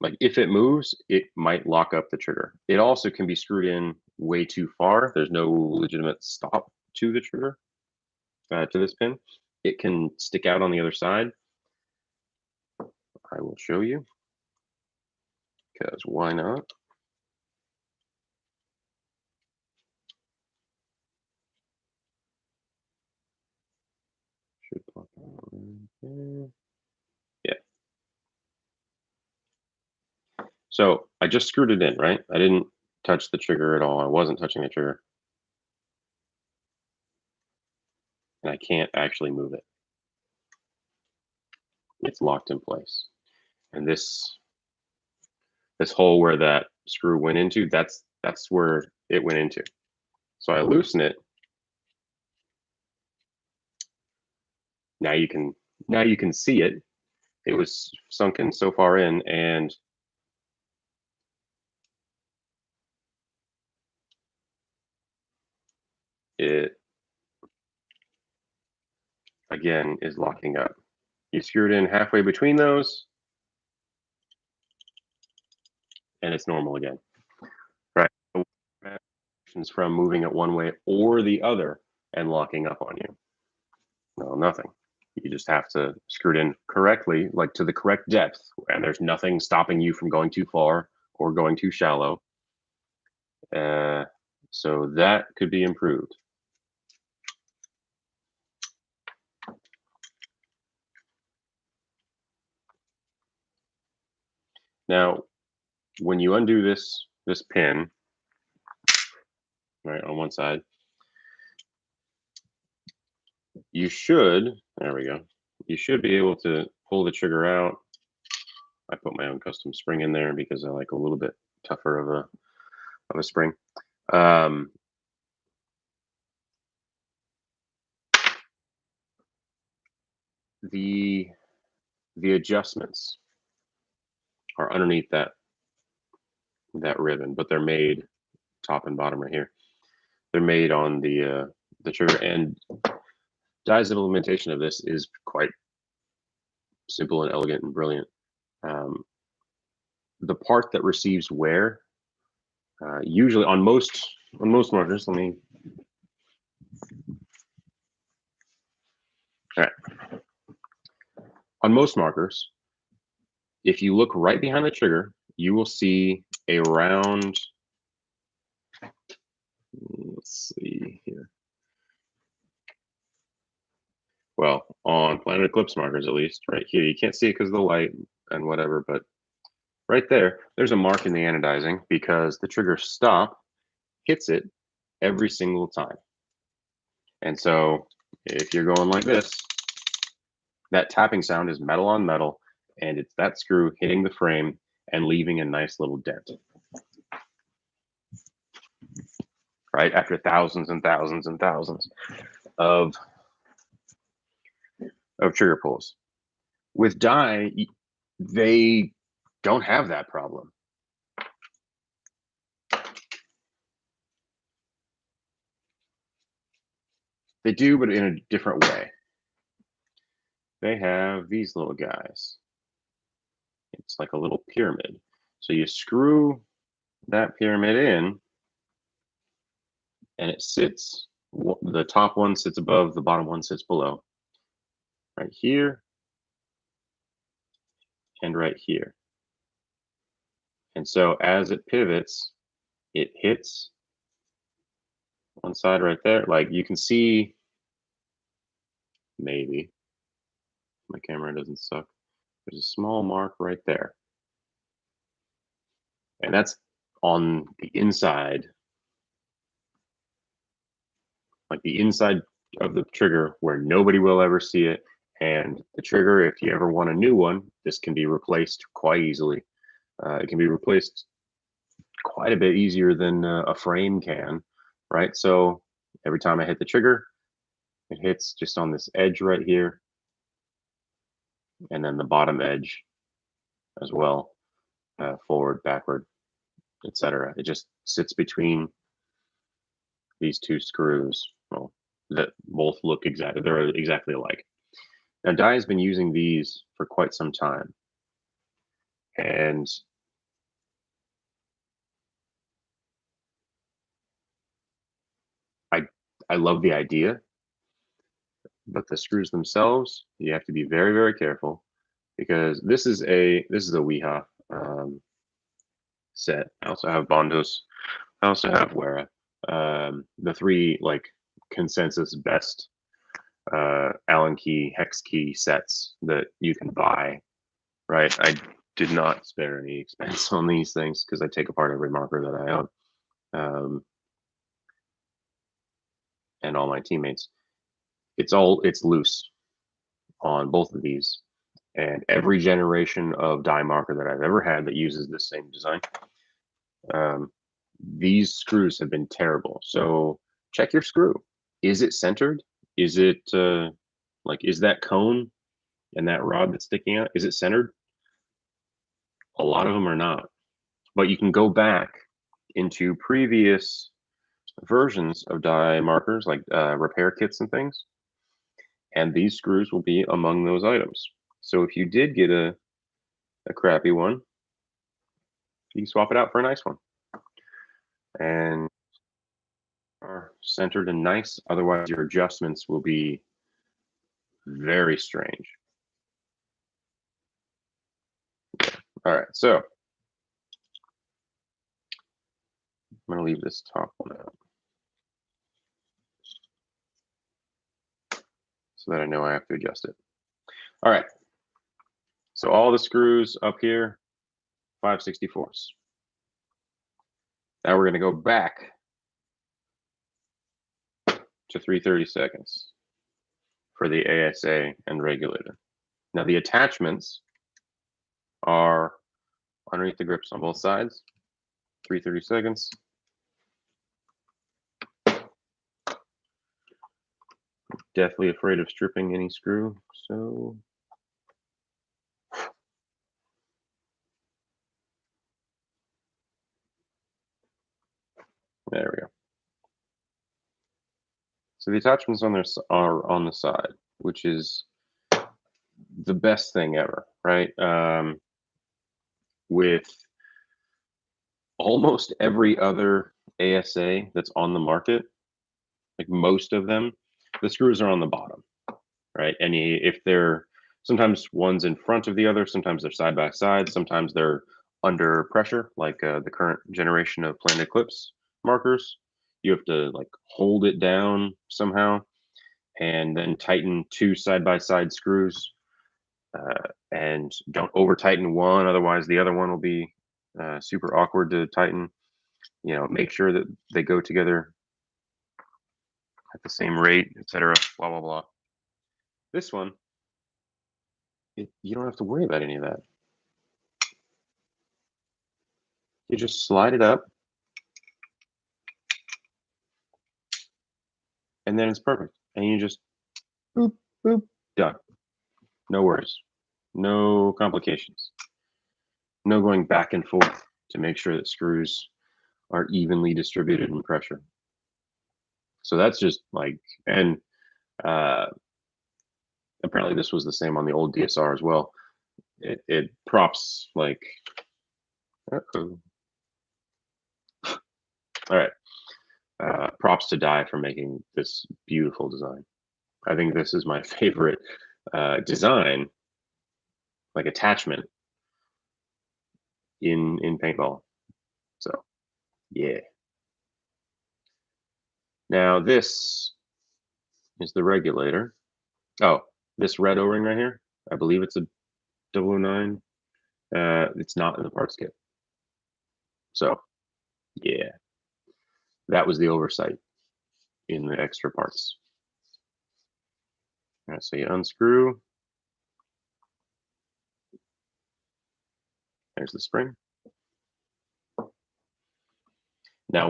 like, if it moves, it might lock up the trigger. It also can be screwed in way too far. There's no legitimate stop to the trigger, to this pin. It can stick out on the other side. I will show you, because why not? Should pop out right there. Yeah. So I just screwed it in, right? I didn't touch the trigger at all. I wasn't touching the trigger. And I can't actually move it. It's locked in place. And this hole where that screw went into, that's where it went into. So I loosen it. Now you can see it. It was sunken so far in, and it again is locking up. You screw it in halfway between those, and it's normal again, right? From moving it one way or the other and locking up on you. No, nothing. You just have to screw it in correctly, like to the correct depth, and there's nothing stopping you from going too far or going too shallow. So that could be improved. Now, when you undo this pin, right, on one side, you should, there we go, you should be able to pull the trigger out. I put my own custom spring in there because I like a little bit tougher of a spring. The adjustments are underneath that ribbon, but they're made top and bottom right here. They're made on the trigger, and DYE's implementation of this is quite simple and elegant and brilliant. The part that receives wear, usually on most markers, let me. All right. On most markers, if you look right behind the trigger, you will see a round, let's see here. Well, on Planet Eclipse markers, at least, right here, you can't see it because of the light and whatever, but right there, there's a mark in the anodizing because the trigger stop hits it every single time. And so if you're going like this, that tapping sound is metal on metal, and it's that screw hitting the frame and leaving a nice little dent. Right after thousands and thousands and thousands of trigger pulls. With die, they don't have that problem. They do, but in a different way. They have these little guys. It's like a little pyramid. So you screw that pyramid in, and it sits, the top one sits above, the bottom one sits below. Right here, and right here. And so as it pivots, it hits one side right there. Like you can see, maybe my camera doesn't suck. There's a small mark right there. And that's on the inside, like the inside of the trigger where nobody will ever see it. And the trigger, if you ever want a new one, this can be replaced quite easily. It can be replaced quite a bit easier than a frame can, right? So every time I hit the trigger, it hits just on this edge right here, and then the bottom edge as well, forward, backward, etc. It just sits between these two screws, well, that both look exactly, they're exactly alike. Now, DYE has been using these for quite some time, and I love the idea, but the screws themselves, you have to be very, very careful, because this is a WIHA set. I also have Bondos. I also have Wera. The three like consensus best Allen key, hex key sets that you can buy. Right, I did not spare any expense on these things because I take apart every marker that I own, and all my teammates. It's loose on both of these, and every generation of die marker that I've ever had that uses this same design, these screws have been terrible. So check your screw. Is it centered? Is it like, is that cone and that rod that's sticking out, is it centered? A lot of them are not, but you can go back into previous versions of die markers, like repair kits and things, and these screws will be among those items. So if you did get a crappy one, you can swap it out for a nice one, and are centered and nice. Otherwise, your adjustments will be very strange. All right, so I'm going to leave this top one out so that I know I have to adjust it. All right, so all the screws up here, 5/64. Now we're going to go back to 3/32 for the ASA and regulator. Now the attachments are underneath the grips on both sides, 3/32. Definitely afraid of stripping any screw, so there we go. So the attachments on there are on the side, which is the best thing ever, right? With almost every other ASA that's on the market, like most of them, the screws are on the bottom, right? And if they're Sometimes one's in front of the other, sometimes they're side by side, sometimes they're under pressure, like the current generation of Planet Eclipse markers. You have to like hold it down somehow and then tighten 2 side by side screws, and don't over tighten one, otherwise the other one will be super awkward to tighten. You know, make sure that they go together at the same rate, etc. Blah blah blah. This one, you don't have to worry about any of that. You just slide it up, and then it's perfect. And you just boop boop, done. No worries, no complications, no going back and forth to make sure that screws are evenly distributed in pressure. So that's just like, and apparently this was the same on the old DSR as well. It props like, all right, props to DYE for making this beautiful design. I think this is my favorite design, like attachment in paintball. So yeah. Now this is the regulator. Oh, this red O-ring right here, I believe it's a 009. It's not in the parts kit. So yeah, that was the oversight in the extra parts. All right, so you unscrew. There's the spring. Now,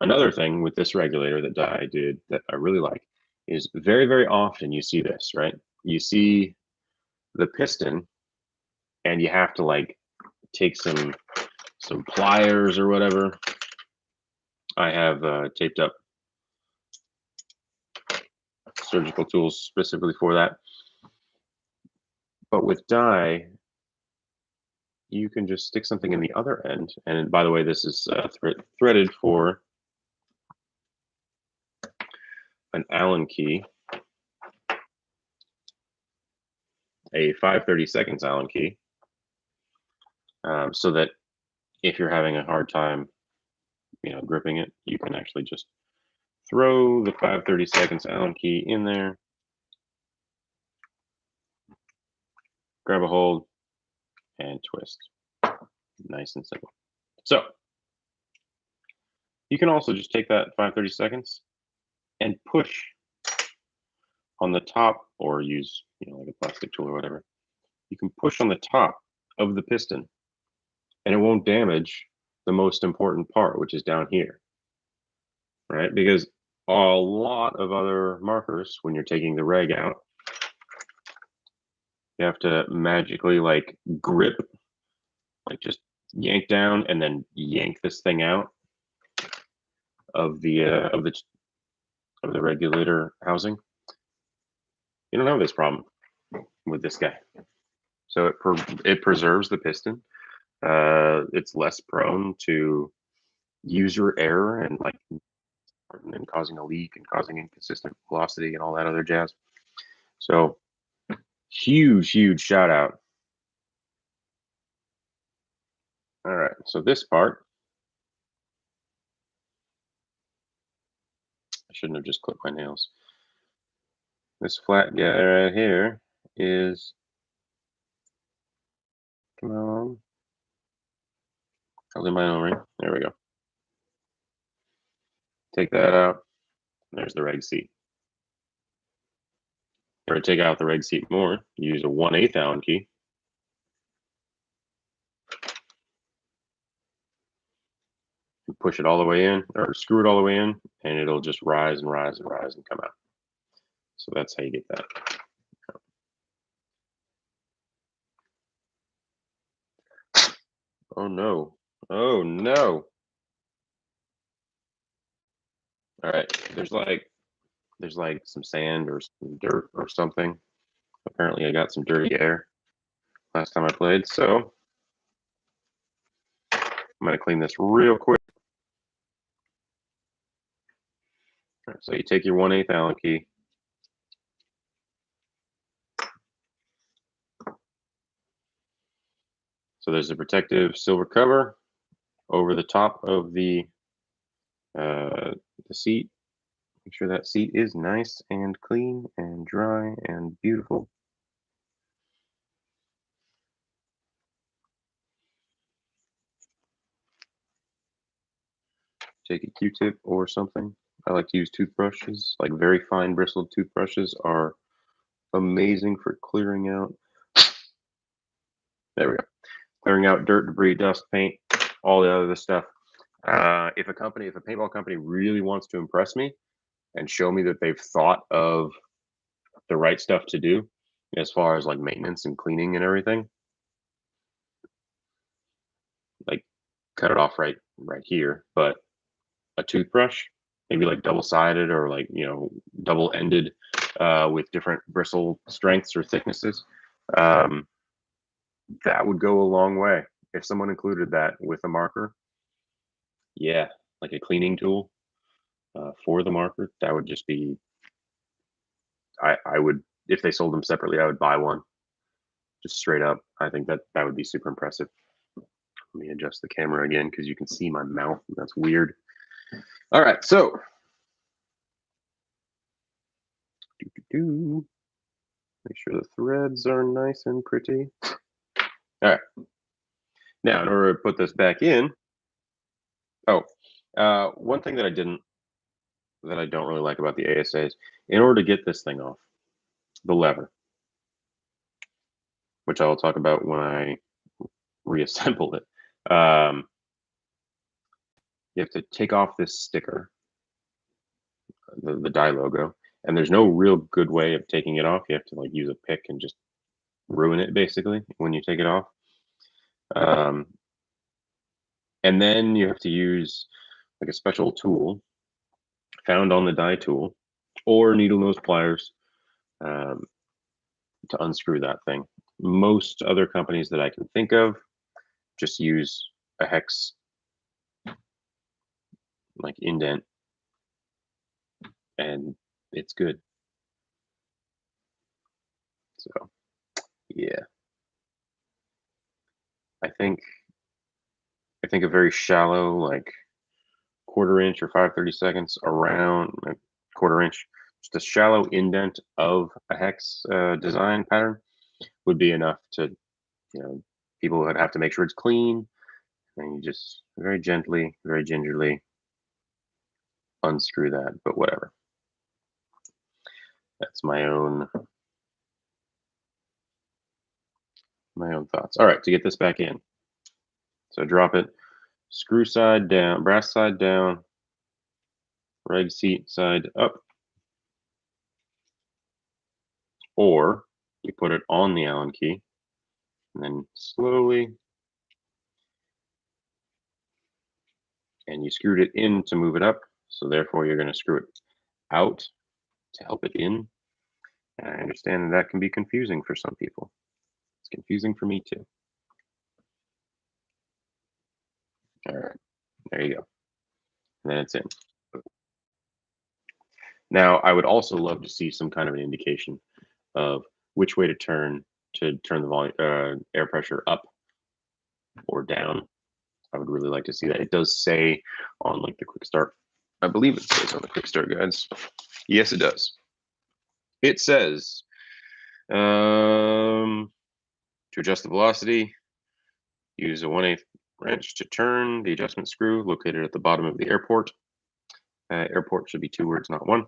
another thing with this regulator that DYE did that I really like is very, very often you see this, right? You see the piston and you have to like take some pliers or whatever. I have taped up surgical tools specifically for that. But with DYE, you can just stick something in the other end. And by the way, this is threaded for an Allen key, a 5/32 Allen key, so that if you're having a hard time, gripping it, you can actually just throw the 5/32 Allen key in there, grab a hold, and twist. Nice and simple. So you can also just take that 5/32 and push on the top, or use like a plastic tool or whatever. You can push on the top of the piston and it won't damage the most important part, which is down here, right? Because a lot of other markers, when you're taking the reg out, you have to magically like grip, like just yank down and then yank this thing out of the regulator housing. You don't have this problem with this guy. So it preserves the piston. It's less prone to user error and causing a leak and causing inconsistent velocity and all that other jazz. So huge shout out. All right, so this part, I shouldn't have just clipped my nails. This flat guy right here is, come on, held in my O-ring. There we go. Take that out. There's the reg seat. Or to take out the reg seat more, use a 1/8 Allen key. Push it all the way in, or screw it all the way in, and it'll just rise and rise and rise and come out. So that's how you get that. Oh no. Oh no. All right. There's like some sand or some dirt or something. Apparently I got some dirty air last time I played, so I'm gonna clean this real quick. All right, so you take your 1/8 Allen key, So there's a protective silver cover over the top of the seat. Make sure that seat is nice and clean and dry and beautiful. Take a Q-tip or something. I like to use toothbrushes, like very fine bristled toothbrushes are amazing for clearing out. There we go. Clearing out dirt, debris, dust, paint, all the other stuff. If a paintball company really wants to impress me and show me that they've thought of the right stuff to do as far as like maintenance and cleaning and everything, like cut it off right here. But a toothbrush, maybe like double-sided or like, double-ended with different bristle strengths or thicknesses, that would go a long way. If someone included that with a marker, yeah, like a cleaning tool for the marker, that would just be, I would, if they sold them separately, I would buy one, just straight up. I think that would be super impressive. Let me adjust the camera again because you can see my mouth. That's weird. All right, so make sure the threads are nice and pretty. All right. Now, in order to put this back in, one thing that I don't really like about the ASAs, in order to get this thing off, the lever, which I'll talk about when I reassemble it, you have to take off this sticker, the DYE logo, and there's no real good way of taking it off. You have to like use a pick and just ruin it basically when you take it off. And then you have to use like a special tool found on the die tool or needle nose pliers to unscrew that thing. Most other companies that I can think of just use a hex like indent and it's good. So yeah, I think a very shallow, like 1/4 inch or 5/32 around a 1/4 inch, just a shallow indent of a hex design pattern would be enough to, people would have to make sure it's clean, and you just very gently, very gingerly unscrew that. But whatever, that's my own thoughts. All right, to get this back in, so drop it, screw side down, brass side down, reg seat side up, or you put it on the Allen key and then slowly, and you screwed it in to move it up, so therefore you're going to screw it out to help it in. And I understand that can be confusing for some people. It's confusing for me too. All right, there you go. And then it's in. Now, I would also love to see some kind of an indication of which way to turn the volume, air pressure up or down. I would really like to see that. It does say on like the quick start. I believe it says on the quick start guides. Yes, it does. It says to adjust the velocity, use a 1/8 wrench to turn the adjustment screw located at the bottom of the airport. Airport should be 2 words, not 1.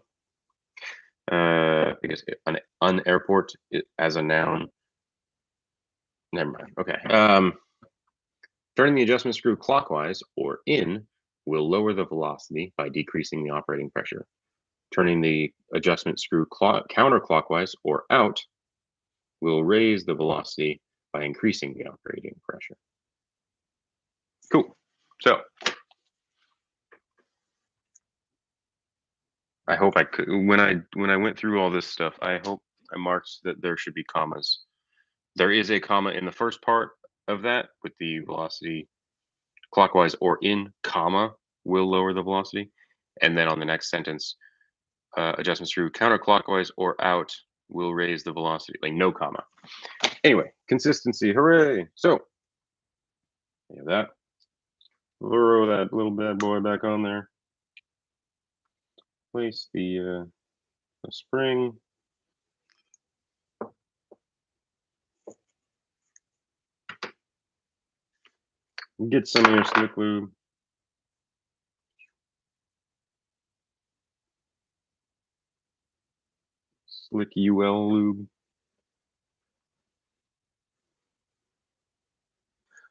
Because an unairport as a noun. Never mind. Okay. Turning the adjustment screw clockwise or in will lower the velocity by decreasing the operating pressure. Turning the adjustment screw counterclockwise or out will raise the velocity by increasing the operating pressure. Cool. So I hope I could, when I went through all this stuff, I hope I marked that there should be commas. There is a comma in the first part of that with the velocity clockwise or in, comma, will lower the velocity. And then on the next sentence, adjustment screw counterclockwise or out will raise the velocity, like no comma. Anyway, consistency, hooray. So You have that. Throw that little bad boy back on there. Place the spring. Get some of your slick lube. Slick UL lube.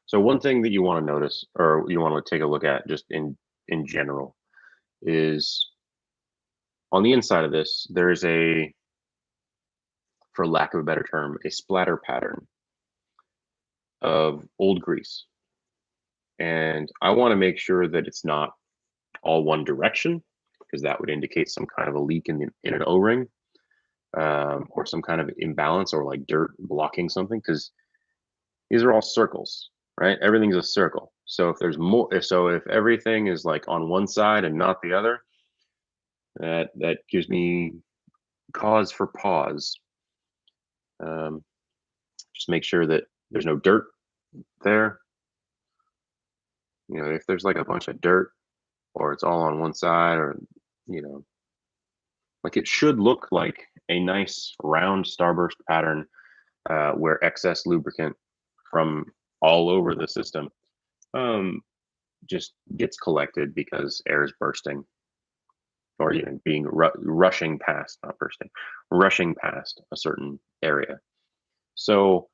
So one thing that you want to notice, or you want to take a look at just in general, is on the inside of this, there's a, for lack of a better term, a splatter pattern of old grease. And I want to make sure that it's not all one direction, because that would indicate some kind of a leak in an O-ring, or some kind of imbalance, or like dirt blocking something, because these are all circles, right? Everything's a circle. So if there's more, if everything is like on one side and not the other, that gives me cause for pause. Just make sure that there's no dirt there. You know, if there's like a bunch of dirt, or it's all on one side, or, you know, like it should look like a nice round starburst pattern, where excess lubricant from all over the system just gets collected because air is bursting, or even being rushing past, not bursting, rushing past a certain area. So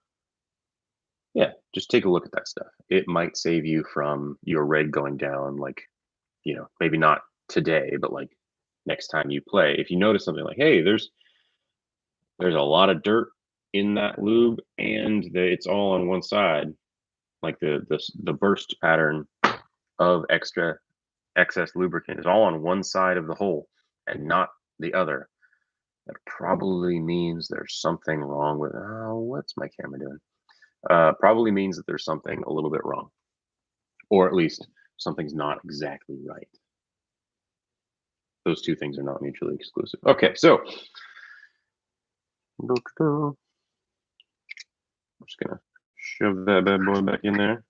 yeah, just take a look at that stuff. It might save you from your reg going down, like, you know, maybe not today, but like next time you play. If you notice something like, hey, there's a lot of dirt in that lube, and it's all on one side, like the burst pattern of excess lubricant is all on one side of the hole and not the other, that probably means there's something wrong with, oh, what's my camera doing? Probably means that there's something a little bit wrong, or at least something's not exactly right. Those two things are not mutually exclusive. Okay, so I'm just gonna shove that bad boy back in there.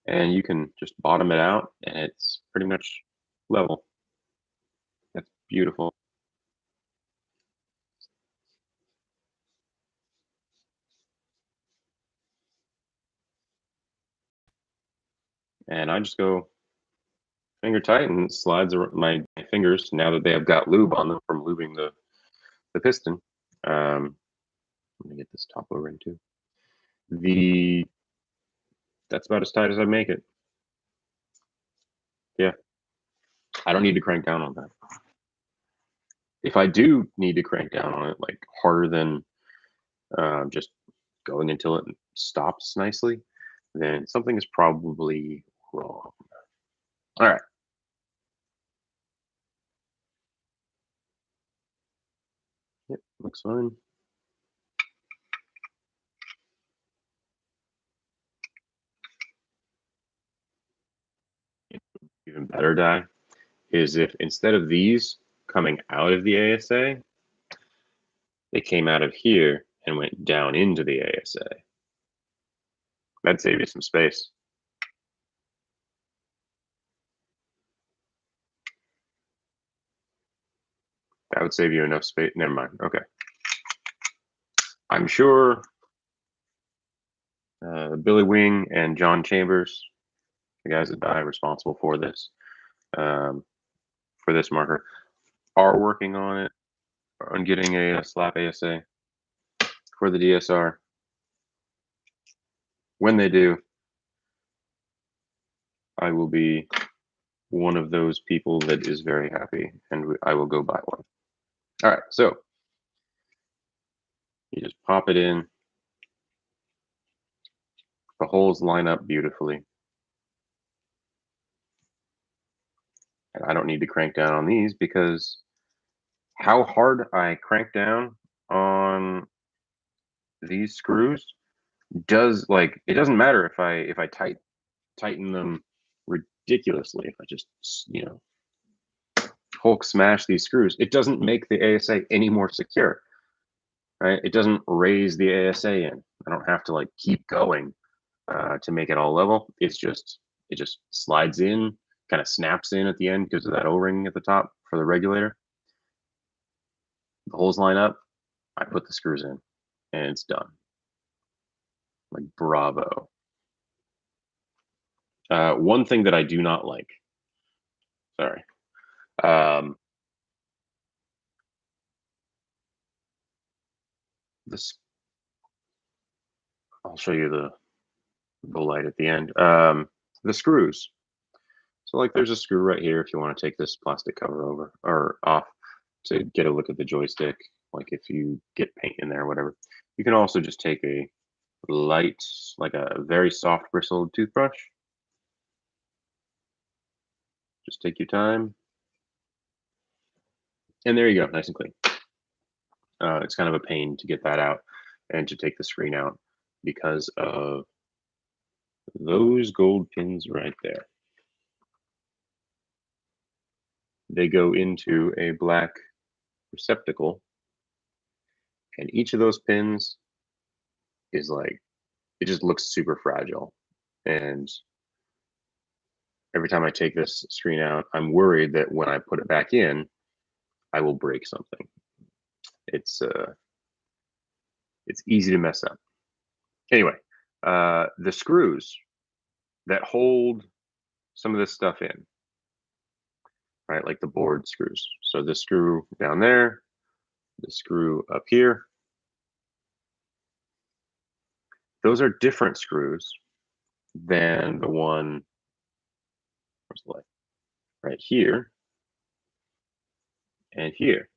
And you can just bottom it out, and it's pretty much level. That's beautiful. And I just go finger tight, and it slides my fingers, now that they have got lube on them from lubing the piston. Let me get this top over into that's about as tight as I make it. Yeah, I don't need to crank down on that. If I do need to crank down on it, like harder than just going until it stops nicely, then something is probably wrong. All right. Yep, looks fine. Even better die is if, instead of these coming out of the ASA, they came out of here and went down into the ASA. That'd save you some space. That would save you enough space. Never mind. Okay. I'm sure Billy Wing and John Chambers, the guys that are responsible for this marker, are working on it, on getting a slap ASA for the DSR. When they do, I will be one of those people that is very happy, and I will go buy one. All right, so you just pop it in. The holes line up beautifully. And I don't need to crank down on these, because how hard I crank down on these screws does, like, it doesn't matter if I tighten them ridiculously. If I just, you know, Hulk smash these screws, it doesn't make the ASA any more secure. right? It doesn't raise the ASA in. I don't have to like keep going to make it all level. It just slides in, kind of snaps in at the end because of that O-ring at the top for the regulator. The holes line up, I put the screws in, and it's done. Like, bravo. One thing that I do not like, sorry, this, I'll show you the light at the end. The screws. So like there's a screw right here if you want to take this plastic cover over or off to get a look at the joystick, like if you get paint in there or whatever. You can also just take a light, like a very soft bristled toothbrush. Just take your time. And there you go, nice and clean. It's kind of a pain to get that out and to take the screen out because of those gold pins right there. They go into a black receptacle, and each of those pins is like, it just looks super fragile. And every time I take this screen out, I'm worried that when I put it back in, I will break something. It's easy to mess up. Anyway, the screws that hold some of this stuff in, right? Like the board screws. So this screw down there, the screw up here, those are different screws than the one, where's the light? Right here and here.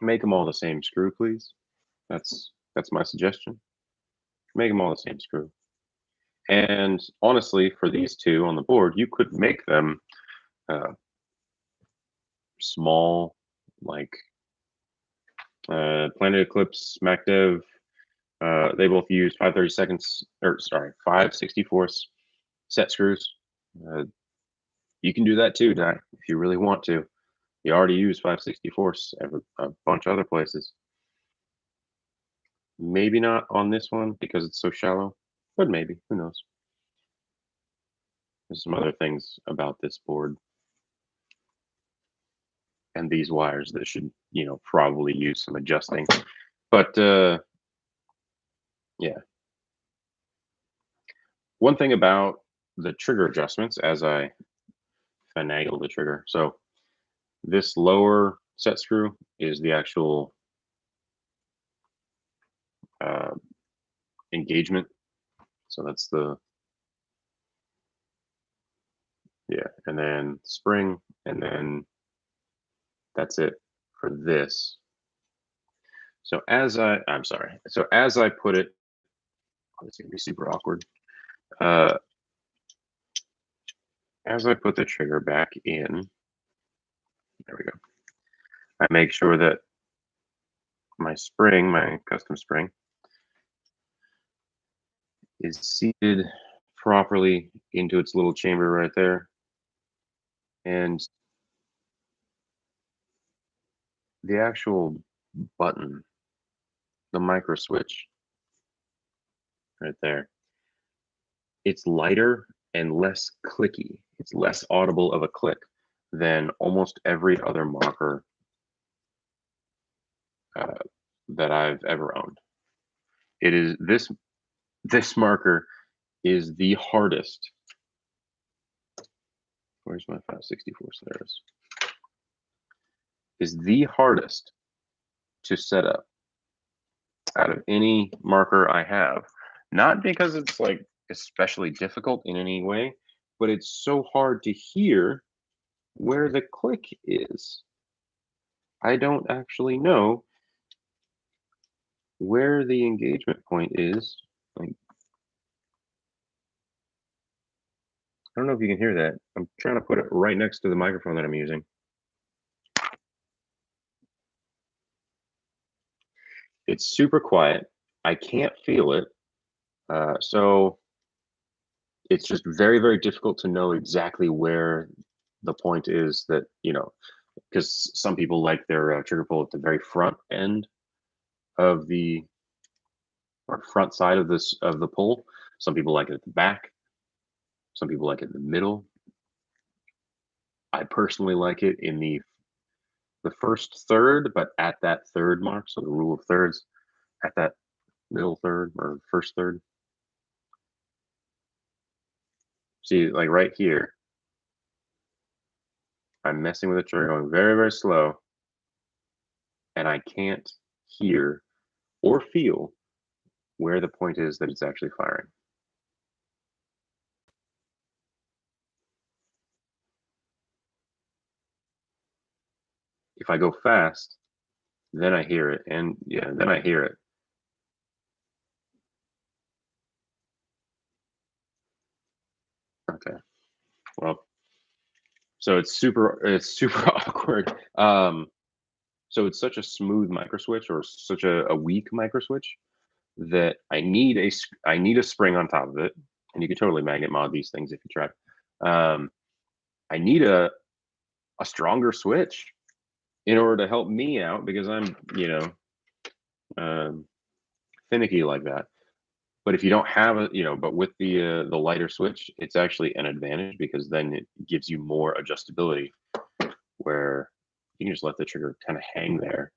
Make them all the same screw, please. That's my suggestion. Make them all the same screw. And honestly, for these two on the board, you could make them small, like Planet Eclipse, MacDev. They both use 5/32, or sorry, 5/64 set screws. You can do that too, Di, if you really want to. You already use 5/64 a bunch of other places. Maybe not on this one because it's so shallow, but maybe, who knows. There's some other things about this board and these wires that should, probably use some adjusting. But yeah. One thing about the trigger adjustments as I finagle the trigger. So this lower set screw is the actual engagement. So that's and then spring, and then that's it for this. So as I'm sorry. So as I put it, it's gonna be super awkward. As I put the trigger back in, there we go. I make sure that my spring, my custom spring, is seated properly into its little chamber right there. And the actual button, the micro switch right there, it's lighter and less clicky. It's less audible of a click than almost every other marker that I've ever owned. It is this marker is the hardest. Where's my 5/64? There it is the hardest to set up out of any marker I have. Not because it's like especially difficult in any way, but it's so hard to hear where the click is. I don't actually know where the engagement point is. Like, I don't know if you can hear that. I'm trying to put it right next to the microphone that I'm using. It's super quiet. I can't feel it. So it's just very, very difficult to know exactly where the point is that, you know, because some people like their trigger pull at the very front end of the, or front side of this, of the pull. Some people like it at the back. Some people like it in the middle. I personally like it in the first third, but at that third mark, so the rule of thirds, at that middle third or first third. See, like right here, I'm messing with the trigger, going very, very slow, and I can't hear or feel where the point is that it's actually firing. If I go fast, then I hear it, and yeah, then I hear it. Okay, well, so it's super awkward. So it's such a smooth micro switch, or such a weak micro switch, that I need a spring on top of it, and you can totally magnet mod these things if you try. I need a stronger switch in order to help me out, because I'm, you know, finicky like that. But if you don't have a, you know, but with the lighter switch, it's actually an advantage, because then it gives you more adjustability, where you can just let the trigger kind of hang there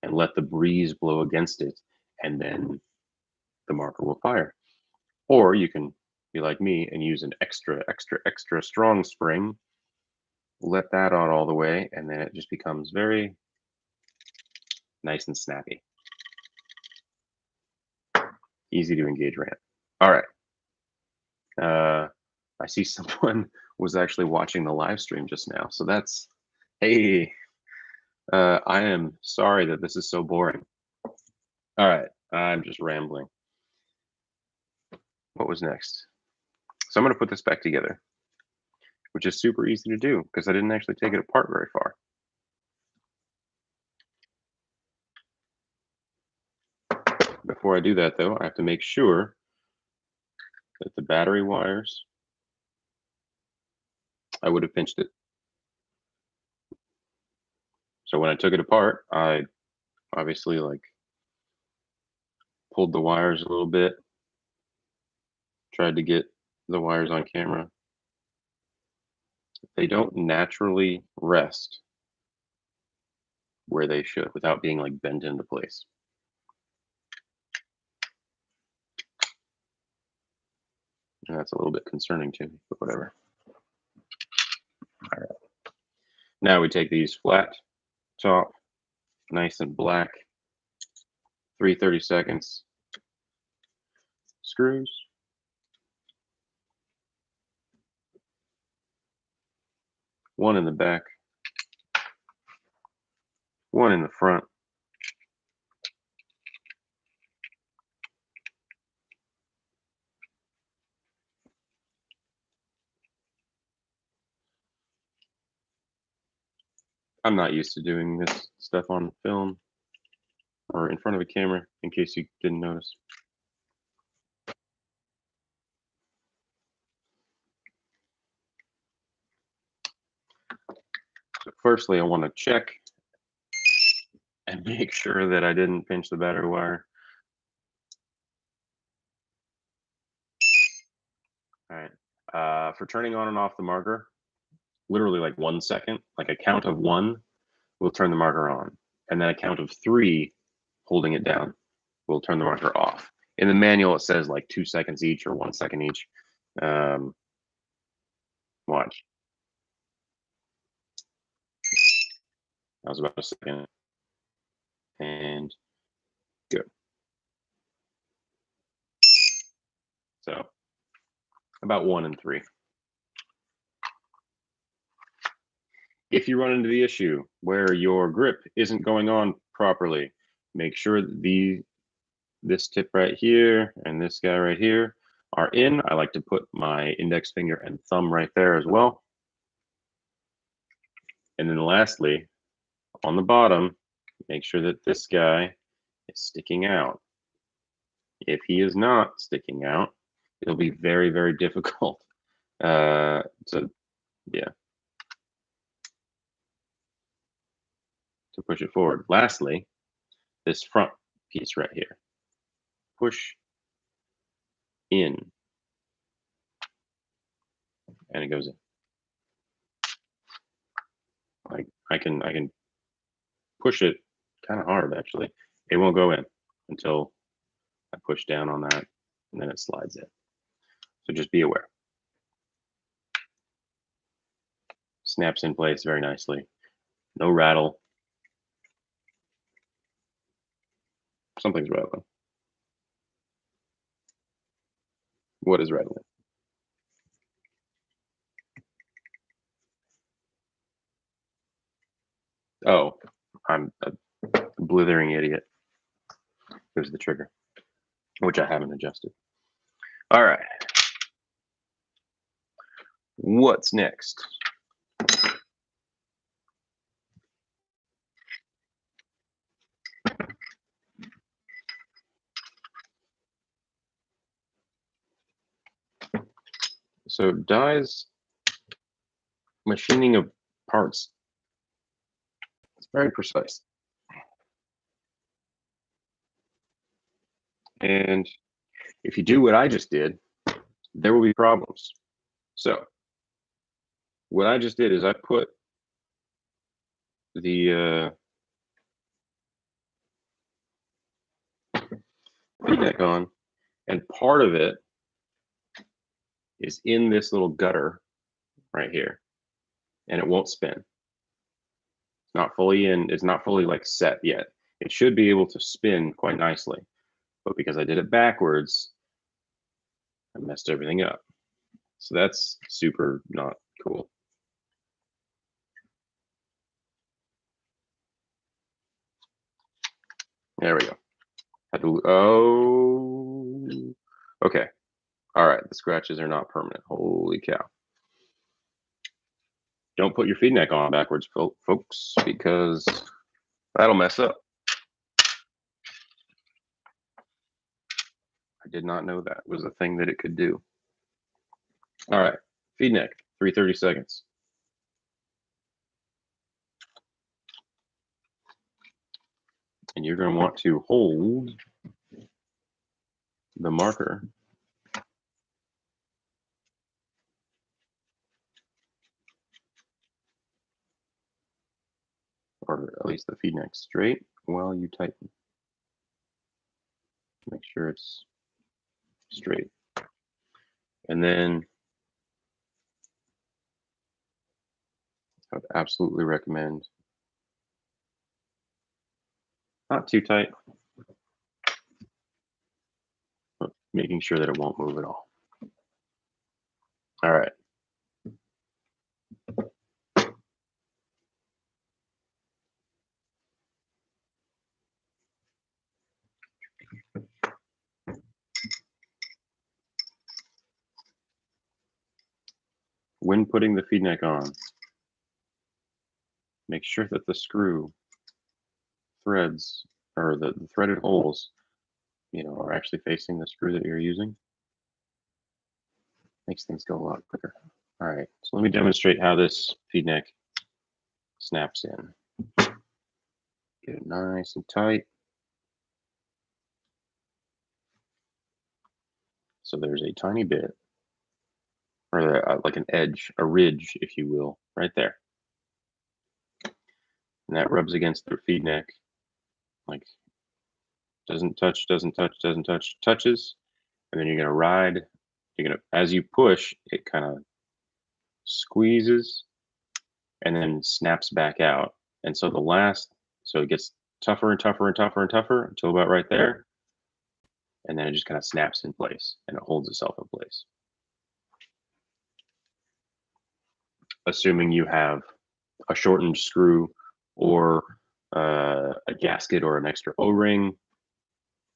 and let the breeze blow against it, and then the marker will fire. Or you can be like me and use an extra strong spring, let that out all the way, and then it just becomes very nice and snappy. Easy to engage rant. All right. I see someone was actually watching the live stream just now. So that's, hey, I am sorry that this is so boring. All right, I'm just rambling. What was next? So I'm going to put this back together, which is super easy to do because I didn't actually take it apart very far. Before I do that, though, I have to make sure that the battery wires, I would have pinched it. So when I took it apart, I obviously like pulled the wires a little bit, tried to get the wires on camera. They don't naturally rest where they should without being like bent into place. And that's a little bit concerning to me, but whatever. All right. Now we take these flat top, nice and black, 3/32 screws. One in the back, one in the front. I'm not used to doing this stuff on film or in front of a camera, in case you didn't notice. So firstly, I want to check and make sure that I didn't pinch the battery wire. All right. For turning on and off the marker, literally like 1 second, like a count of 1 will turn the marker on, and then a count of 3 holding it down will turn the marker off. In the manual, it says like 2 seconds each or 1 second each. Watch. That was about a second. And go. So about 1 and 3. If you run into the issue where your grip isn't going on properly, make sure that this tip right here and this guy right here are in. I like to put my index finger and thumb right there as well. And then lastly, on the bottom, make sure that this guy is sticking out. If he is not sticking out, it'll be very, very difficult. So yeah. push it forward. Lastly, this front piece right here. Push in, and it goes in. Like I can push it kind of hard actually. It won't go in until I push down on that, and then it slides in. So just be aware. Snaps in place very nicely. No rattle. Something's rattling. What is rattling? Oh, I'm a blithering idiot. There's the trigger, which I haven't adjusted. All right. What's next? So dies, machining of parts. It's very precise. And if you do what I just did, there will be problems. So what I just did is I put the feed neck on, and part of it is in this little gutter right here, and it won't spin. It's not fully in, it's not fully like set yet. It should be able to spin quite nicely, but because I did it backwards, I messed everything up. So that's super not cool. There we go. Had to, oh, okay. All right, the scratches are not permanent. Holy cow. Don't put your feed neck on backwards, folks, because that'll mess up. I did not know that was a thing that it could do. All right, feed neck, 330 seconds. And you're going to want to hold the marker or at least the feed neck straight while you tighten. Make sure it's straight. And then I would absolutely recommend not too tight, but making sure that it won't move at all. All right. When putting the feed neck on, make sure that the screw threads or the threaded holes, are actually facing the screw that you're using. Makes things go a lot quicker. All right, so let me demonstrate how this feed neck snaps in. Get it nice and tight. So there's a tiny bit, or like an edge, a ridge, if you will, right there. And that rubs against the feed neck, like doesn't touch, doesn't touch, doesn't touch, touches. And then you're gonna ride, as you push, it kind of squeezes and then snaps back out. And so so it gets tougher and tougher and tougher and tougher until about right there. And then it just kind of snaps in place and it holds itself in place. Assuming you have a shortened screw or a gasket or an extra O-ring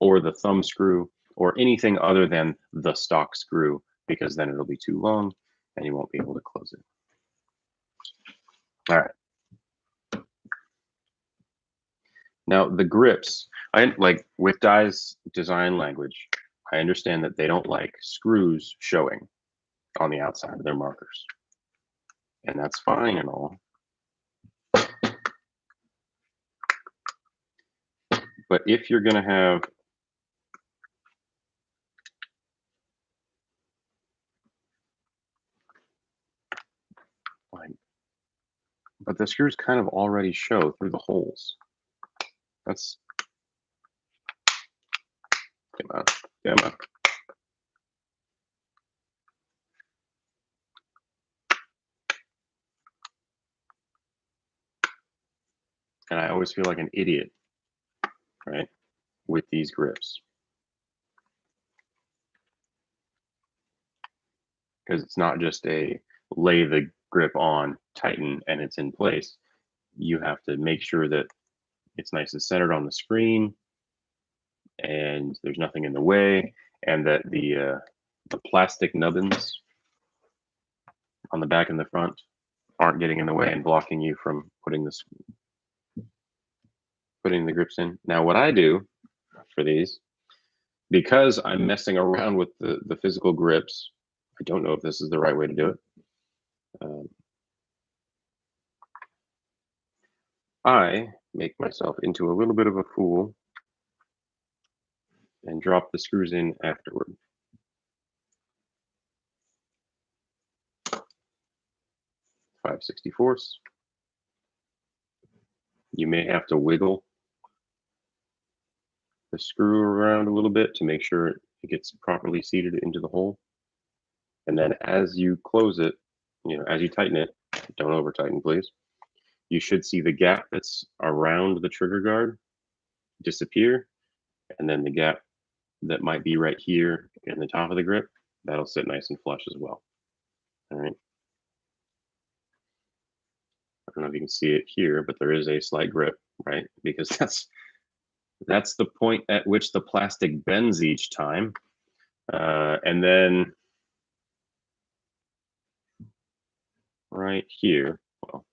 or the thumb screw or anything other than the stock screw, because then it'll be too long and you won't be able to close it. All right. Now the grips, like with DYE's design language, I understand that they don't like screws showing on the outside of their markers. And that's fine and all. But if you're going to have like, but the screws kind of already show through the holes. That's, come on. And I always feel like an idiot, right, with these grips. Because it's not just a lay the grip on, tighten, and it's in place. You have to make sure that it's nice and centered on the screen, and there's nothing in the way, and that the plastic nubbins on the back and the front aren't getting in the way and blocking you from putting the grips in. Now, what I do for these, because I'm messing around with the physical grips, I don't know if this is the right way to do it. I make myself into a little bit of a fool and drop the screws in afterward. .5/64. You may have to wiggle the screw around a little bit to make sure it gets properly seated into the hole. And then as you close it, as you tighten it, don't over tighten, please. You should see the gap that's around the trigger guard disappear. And then the gap that might be right here in the top of the grip, that'll sit nice and flush as well. All right. I don't know if you can see it here, but there is a slight grip, right? Because that's the point at which the plastic bends each time. And then right here, well,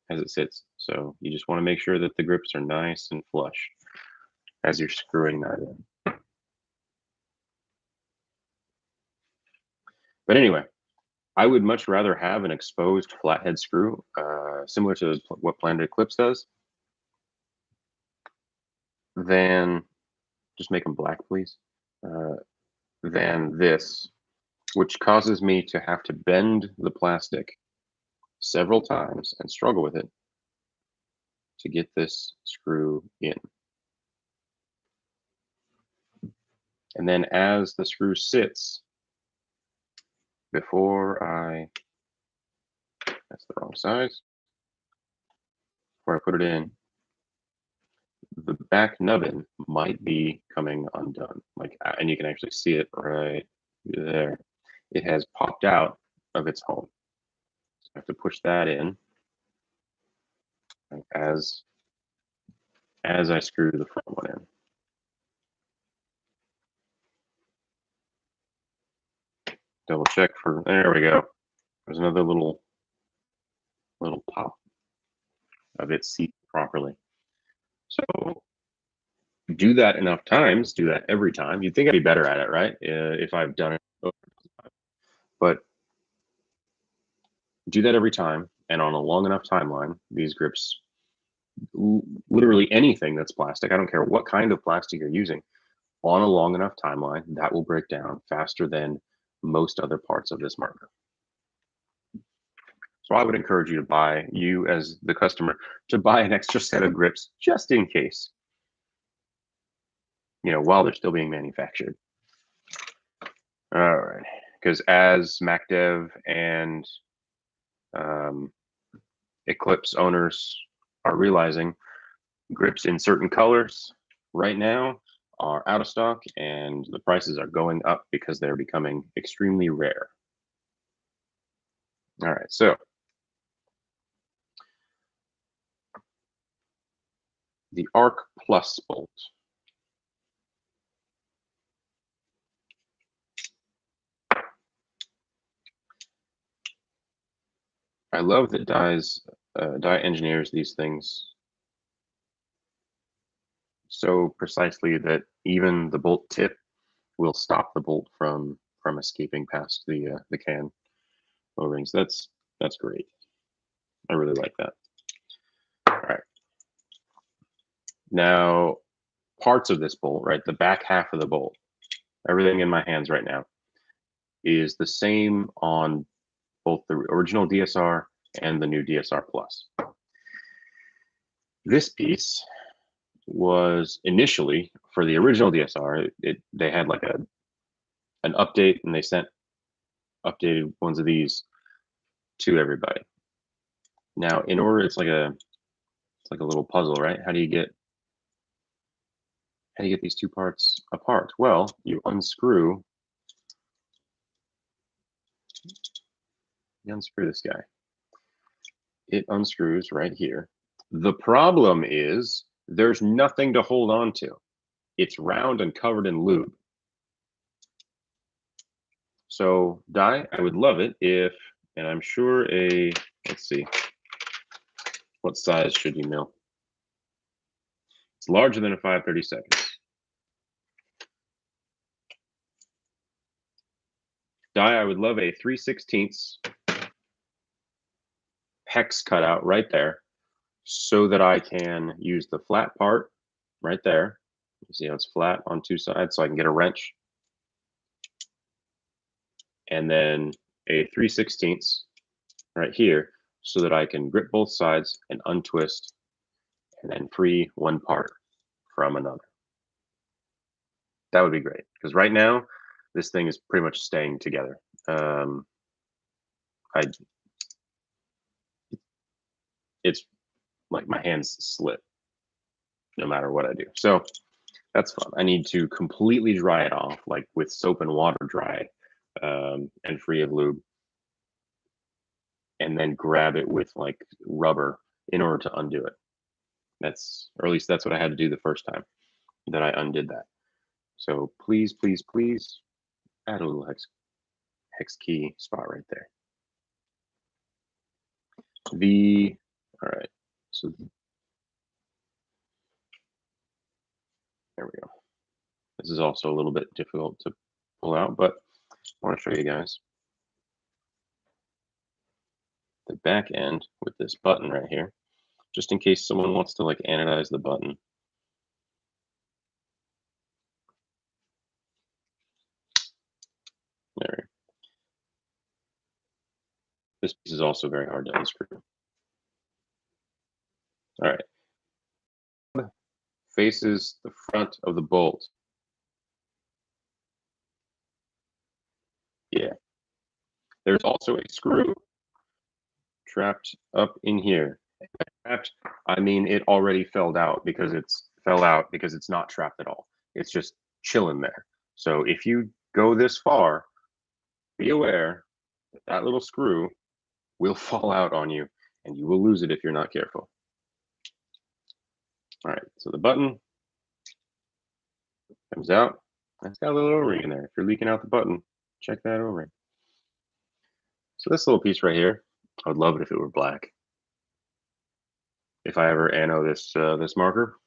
as it sits. So you just want to make sure that the grips are nice and flush as you're screwing that in. But anyway, I would much rather have an exposed flathead screw, similar to what Planet Eclipse does, than just make them black, please, than this, which causes me to have to bend the plastic several times and struggle with it to get this screw in. And then as the screw sits, that's the wrong size, before I put it in, the back nubbin might be coming undone. And you can actually see it right there. It has popped out of its home. So I have to push that in as I screw the front one in. Double check there we go. There's another little pop of it seated properly. So do that enough times, do that every time. You'd think I'd be better at it, right? If I've done it over time. But do that every time, and on a long enough timeline, these grips, literally anything that's plastic, I don't care what kind of plastic you're using, on a long enough timeline, that will break down faster than most other parts of this marker. So I would encourage you as the customer, to buy an extra set of grips just in case, while they're still being manufactured. All right, because as MacDev and Eclipse owners are realizing, grips in certain colors right now are out of stock, and the prices are going up because they're becoming extremely rare. All right, so the Arc Plus bolt. I love that DYE engineers these things so precisely that even the bolt tip will stop the bolt from escaping past the can O-rings. That's great. I really like that. All right. Now, parts of this bolt, right? The back half of the bolt, everything in my hands right now is the same on both the original DSR and the new DSR Plus. This piece was initially for the original DSR. They had like an update, and they sent updated ones of these to everybody. Now, in order, it's like a little puzzle, right? How do you get these two parts apart? Well, you unscrew this guy. It unscrews right here. The problem is there's nothing to hold on to. It's round and covered in lube. So DYE, I would love it if, and I'm sure let's see, what size should you mill? It's larger than a 5/32. DYE, I would love a 3/16 hex cutout right there, so that I can use the flat part right there. You see how it's flat on two sides, so I can get a wrench. And then a 3/16 right here, so that I can grip both sides and untwist and then free one part from another. That would be great, because right now this thing is pretty much staying together. It's like my hands slip no matter what I do. So that's fun. I need to completely dry it off, like with soap and water dry, and free of lube, and then grab it with like rubber in order to undo it. Or at least that's what I had to do the first time that I undid that. So please, please, please add a little hex key spot right there. All right, so there we go. This is also a little bit difficult to pull out, but I want to show you guys the back end with this button right here, just in case someone wants to like anodize the button. There. This piece is also very hard to unscrew. All right. Faces the front of the bolt. Yeah. There's also a screw trapped up in here. Trapped, I mean it already fell out because it's not trapped at all. It's just chilling there. So if you go this far, be aware that that little screw will fall out on you, and you will lose it if you're not careful. All right, so the button comes out. It's got a little O-ring in there. If you're leaking out the button, check that O-ring. So this little piece right here, I would love it if it were black. If I ever anno this marker,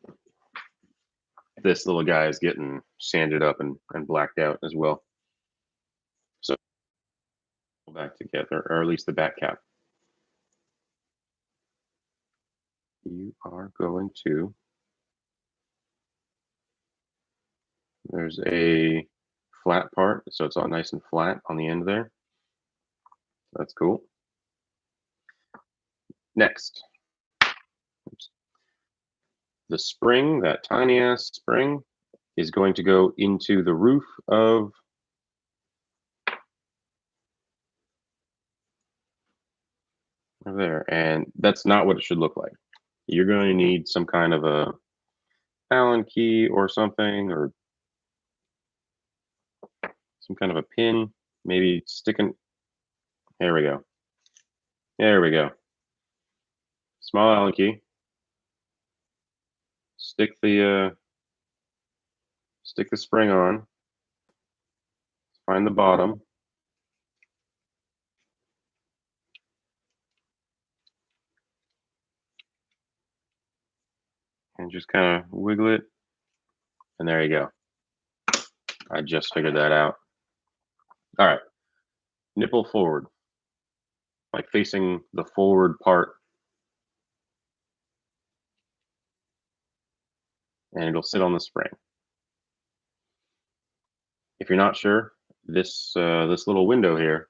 this little guy is getting sanded up and blacked out as well. So back together, or at least the back cap. You are going to, there's a flat part, so it's all nice and flat on the end there. That's cool. Next, the spring, that tiny ass spring, is going to go into the roof of there, and that's not what it should look like. You're going to need some kind of a Allen key or something, or some kind of a pin, maybe sticking. There we go. There we go. Small Allen key. Stick the spring on. Find the bottom. And just kind of wiggle it. And there you go. I just figured that out. All right. Nipple forward. Like facing the forward part. and it'll sit on the spring. If you're not sure, this little window here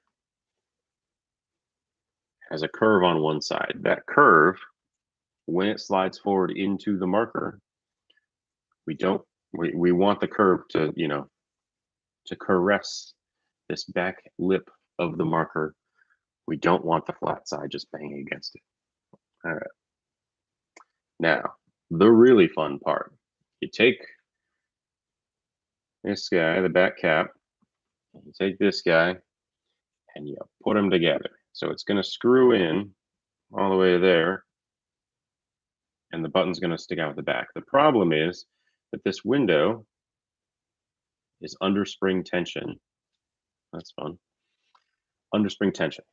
has a curve on one side. That curve, when it slides forward into the marker, we want the curve to, to caress this back lip of the marker. We don't want the flat side just banging against it. All right. Now, the really fun part. You take this guy, the back cap, you take this guy, and you put them together. So it's going to screw in all the way to there, and the button's going to stick out the back. The problem is that this window is under spring tension. That's fun. Under spring tension.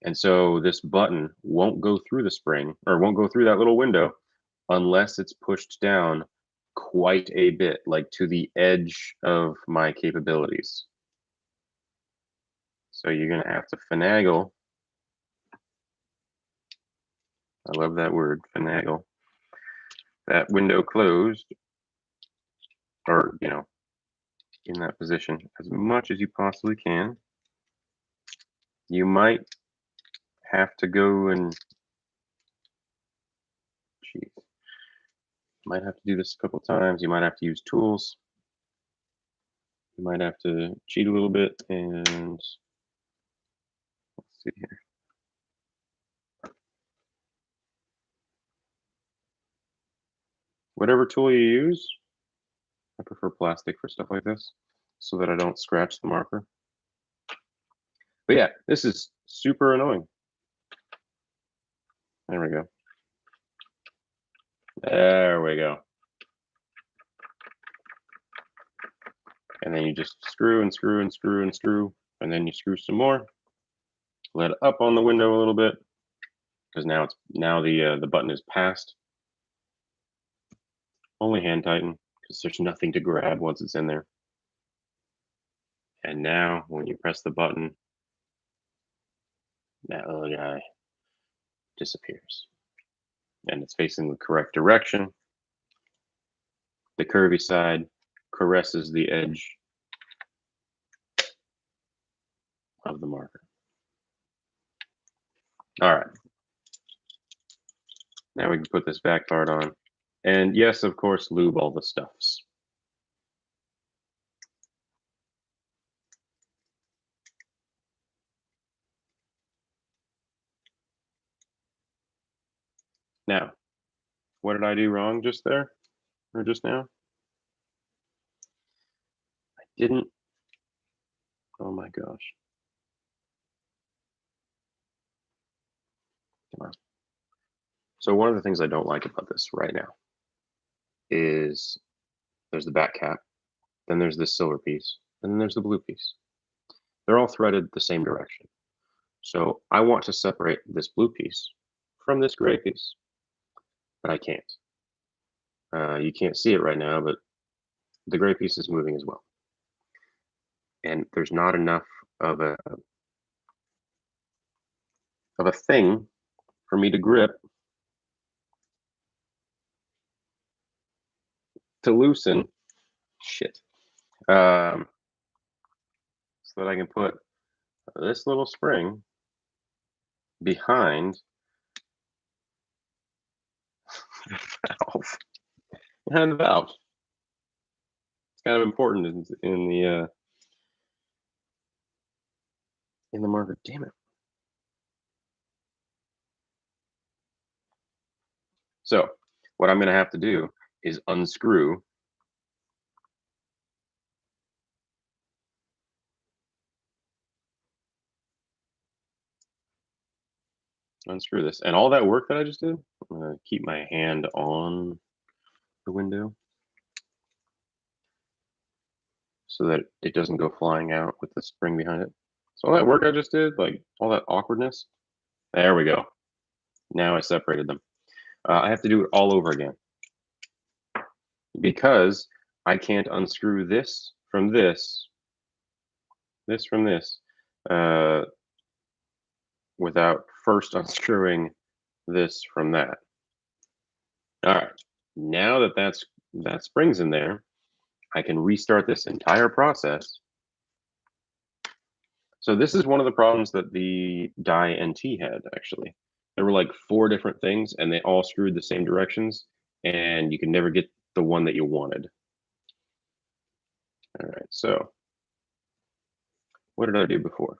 And so this button won't go through the spring, or won't go through that little window, unless it's pushed down quite a bit, like to the edge of my capabilities. So you're going to have to finagle. I love that word, finagle. That window closed, or, in that position as much as you possibly can. You might have to go and, might have to do this a couple times. You might have to use tools. You might have to cheat a little bit, and let's see here. Whatever tool you use, I prefer plastic for stuff like this so that I don't scratch the marker. But yeah, this is super annoying. There we go. There we go. And then you just screw and screw and screw and screw, and then you screw some more. Let it up on the window a little bit, because now the button is past. Only hand tighten, because there's nothing to grab once it's in there. And now when you press the button, that little guy disappears. And it's facing the correct direction. The curvy side caresses the edge of the marker. All right. Now we can put this back part on. And yes, of course, lube all the stuffs. Now, what did I do wrong just there, or just now? I didn't. Oh my gosh. Come on. So one of the things I don't like about this right now is there's the back cap, then there's this silver piece, and then there's the blue piece. They're all threaded the same direction. So I want to separate this blue piece from this gray piece, but I can't. You can't see it right now, but the gray piece is moving as well. And there's not enough of a thing for me to grip to loosen shit, so that I can put this little spring behind the valve. Behind the valve. It's kind of important in the marker. Damn it. So what I'm going to have to do is unscrew this. And all that work that I just did, I'm going to keep my hand on the window so that it doesn't go flying out with the spring behind it. So all that work I just did, like all that awkwardness, there we go. Now I separated them. I have to do it all over again because I can't unscrew this from this from this, without first unscrewing this from that. All right, now that that's that spring's in there, I can restart this entire process. So this is one of the problems that the DYE NT had, actually. There were like 4 different things, and they all screwed the same directions, and you could never get the one that you wanted. All right, so what did I do before?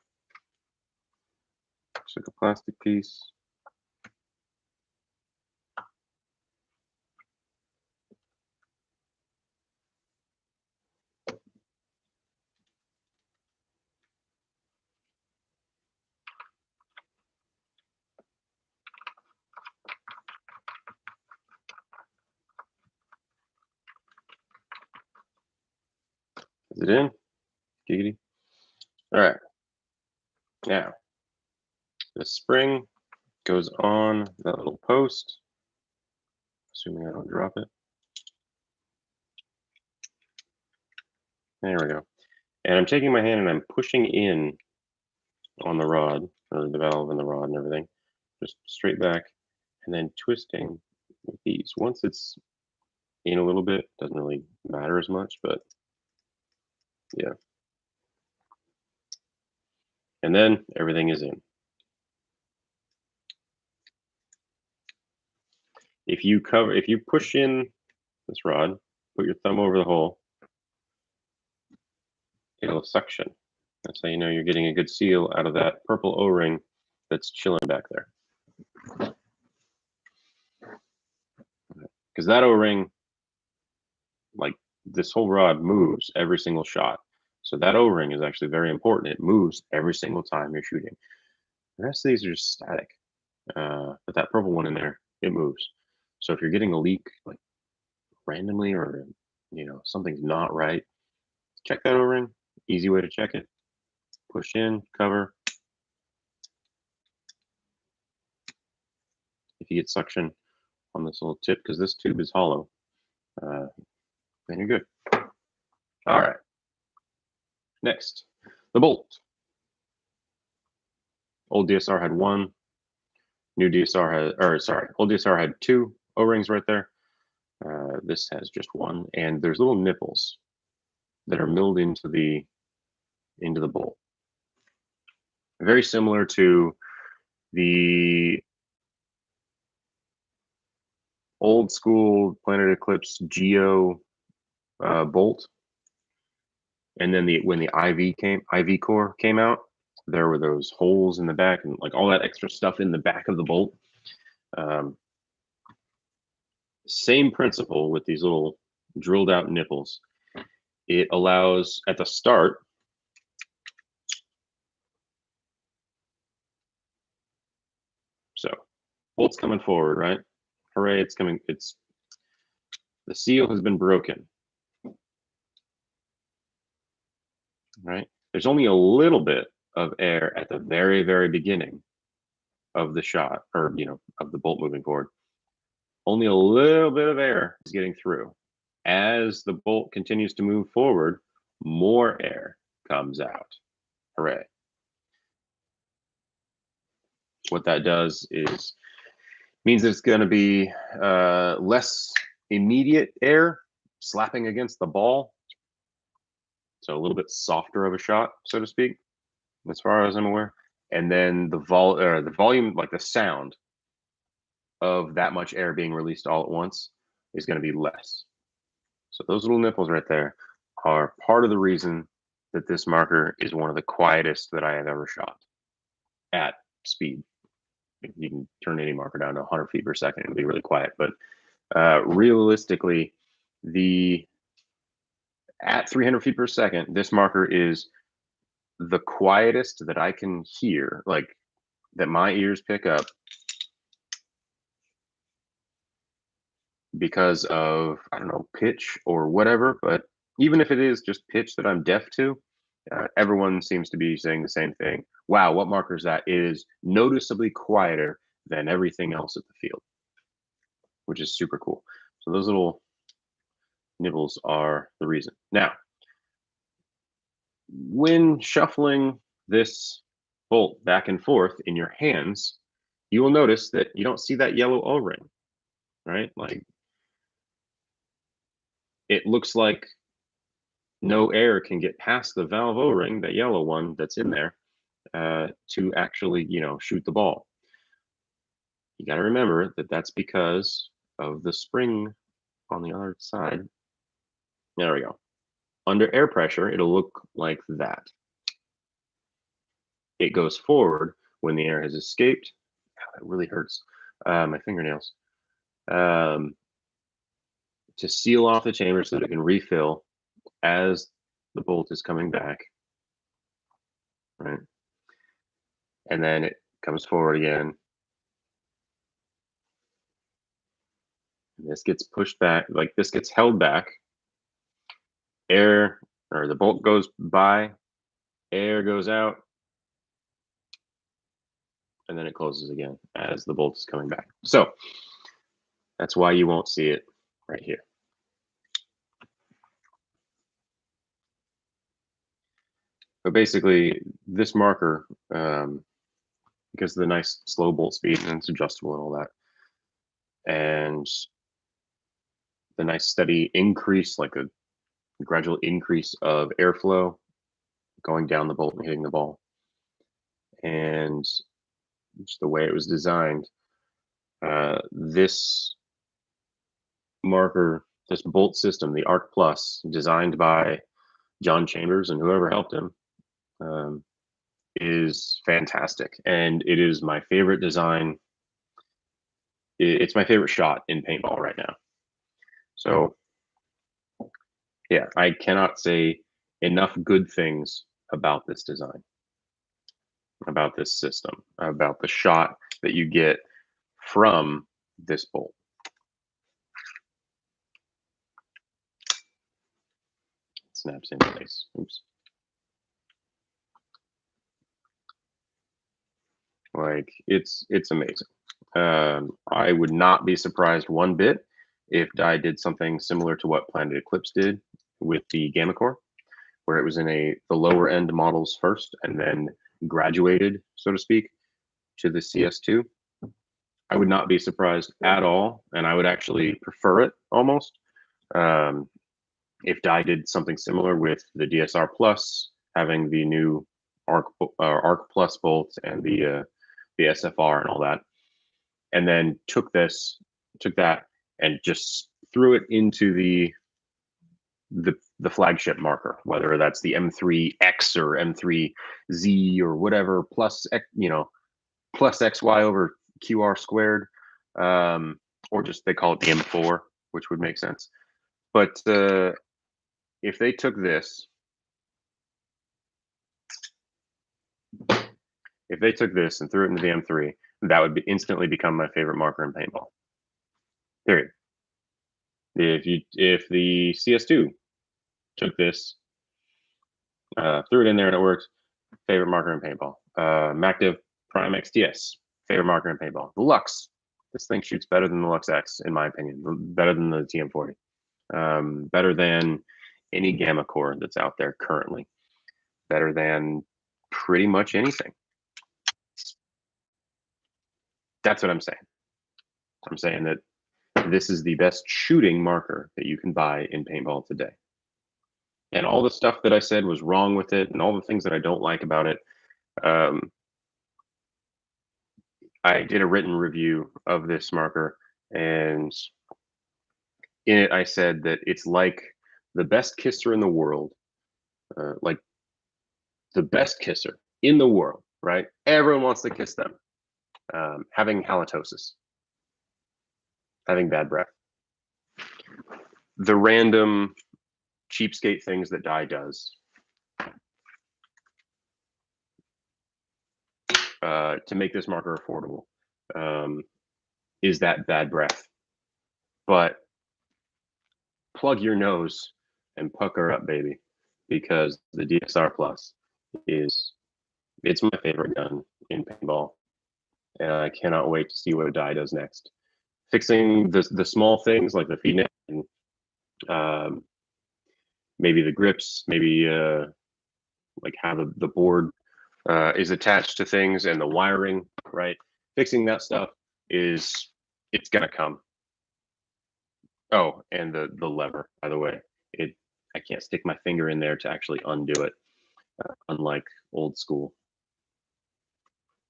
Took a plastic piece. Is it in? Giggity. All right. Now, the spring goes on that little post, assuming I don't drop it. There we go. And I'm taking my hand and I'm pushing in on the rod, or the valve and the rod and everything, just straight back, and then twisting with these. Once it's in a little bit, doesn't really matter as much, but yeah. And then everything is in. If you push in this rod, put your thumb over the hole, it'll suction. That's how you know you're getting a good seal out of that purple O-ring that's chilling back there. Because that O-ring, like this whole rod, moves every single shot. So that O-ring is actually very important. It moves every single time you're shooting. The rest of these are just static. But that purple one in there, it moves. So if you're getting a leak like randomly, or something's not right, check that O-ring. Easy way to check it. Push in, cover. If you get suction on this little tip, because this tube is hollow, then you're good. All right. Next, the bolt. Old DSR had 1. New DSR had, old DSR had 2 O-rings right there. This has just 1, and there's little nipples that are milled into the bolt. Very similar to the old school Planet Eclipse Geo bolt, and then when the IV core came out, there were those holes in the back and like all that extra stuff in the back of the bolt. Same principle with these little drilled out nipples. It allows at the start, so bolt's coming forward, right? Hooray, it's coming. The seal has been broken, right? There's only a little bit of air at the very, very beginning of the shot, or of the bolt moving forward. Only a little bit of air is getting through. As the bolt continues to move forward, more air comes out. Hooray. What that does is means it's going to be less immediate air slapping against the ball. So a little bit softer of a shot, so to speak, as far as I'm aware. And then the volume, like the sound of that much air being released all at once, is going to be less. So those little nipples right there are part of the reason that this marker is one of the quietest that I have ever shot at speed. You can turn any marker down to 100 feet per second, it'll be really quiet. But realistically, at 300 feet per second, this marker is the quietest that I can hear, like that my ears pick up, because of, I don't know, pitch or whatever. But even if it is just pitch that I'm deaf to, everyone seems to be saying the same thing. Wow, what marker is that? It is noticeably quieter than everything else at the field, which is super cool. So those little nibbles are the reason. Now, when shuffling this bolt back and forth in your hands, you will notice that you don't see that yellow O-ring, right? Like it looks like no air can get past the valve O-ring, the yellow one that's in there, to actually, shoot the ball. You got to remember that that's because of the spring on the other side. There we go. Under air pressure, it'll look like that. It goes forward when the air has escaped. It really hurts my fingernails. To seal off the chamber so that it can refill as the bolt is coming back, right? And then it comes forward again. And this gets pushed back, like this gets held back. Air, or the bolt goes by, air goes out, and then it closes again as the bolt is coming back. So that's why you won't see it right here. But basically, this marker, because of the nice slow bolt speed and it's adjustable and all that, and the nice steady increase, like a gradual increase of airflow going down the bolt and hitting the ball, and just the way it was designed, this marker, this bolt system, the Arc Plus, designed by John Chambers and whoever helped him, is fantastic, and it is my favorite design. It's my favorite shot in paintball right now. So yeah, I cannot say enough good things about this design, about this system, about the shot that you get from this bolt. It snaps in place. Oops. Like it's amazing. I would not be surprised one bit if DYE did something similar to what Planet Eclipse did with the Gamma Core, where it was in the lower end models first and then graduated, so to speak, to the CS2. I would not be surprised at all, and I would actually prefer it almost. If DYE did something similar with the DSR Plus, having the new Arc Plus bolts and the SFR and all that, and then took that and just threw it into the flagship marker, whether that's the M3X or M3Z or whatever, plus XY over QR squared, or just they call it the M4, which would make sense. But if they took this, and threw it into the M3, that would instantly become my favorite marker in paintball. Period. If the CS2 took this, threw it in there and it worked, favorite marker in paintball. Mactiv Prime XTS, favorite marker in paintball. The Lux, this thing shoots better than the Lux X, in my opinion, better than the TM40, better than any Gamma Core that's out there currently, better than pretty much anything. That's what I'm saying. I'm saying that this is the best shooting marker that you can buy in paintball today. And all the stuff that I said was wrong with it, and all the things that I don't like about it, I did a written review of this marker, and in it I said that it's like the best kisser in the world, like the best kisser in the world, right? Everyone wants to kiss them. Having halitosis, having bad breath, the random cheapskate things that DYE does to make this marker affordable, is that bad breath. But plug your nose and pucker up, baby, because the DSR Plus it's my favorite gun in paintball, and I cannot wait to see what DYE does next. Fixing the small things like the feed net and maybe the grips, maybe like how the board is attached to things and the wiring, right? Fixing that stuff it's gonna come. Oh, and the lever, by the way, I can't stick my finger in there to actually undo it, unlike old school.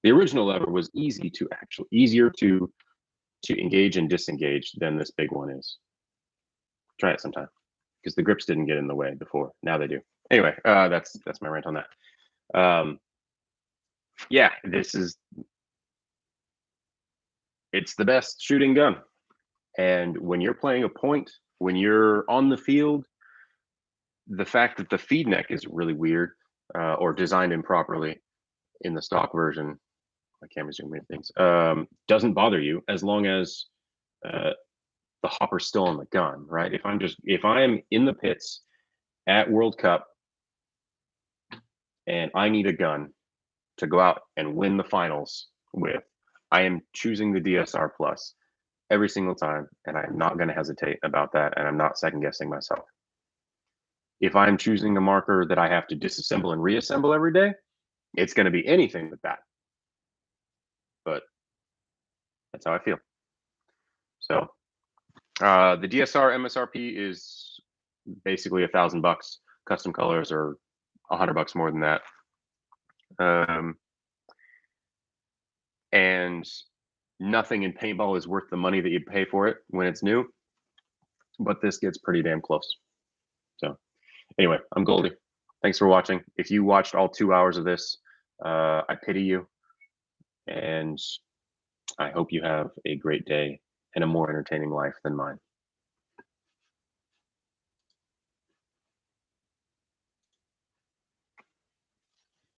The original lever was easier to engage and disengage than this big one is. Try it sometime, because the grips didn't get in the way before. Now they do. Anyway, that's my rant on that. Yeah, it's the best shooting gun. And when you're playing a point, when you're on the field, the fact that the feed neck is really weird, or designed improperly in the stock version, my camera's doing weird things, doesn't bother you as long as the hopper's still on the gun, right? If I'm in the pits at World Cup and I need a gun to go out and win the finals with, I am choosing the DSR Plus every single time, and I'm not going to hesitate about that, and I'm not second guessing myself. If I'm choosing a marker that I have to disassemble and reassemble every day, it's going to be anything but that. But that's how I feel. So the DSR MSRP is basically $1,000. Custom colors are $100 more than that. And nothing in paintball is worth the money that you pay for it when it's new, but this gets pretty damn close. So anyway, I'm Goldie. Thanks for watching. If you watched all 2 hours of this, I pity you, and I hope you have a great day and a more entertaining life than mine.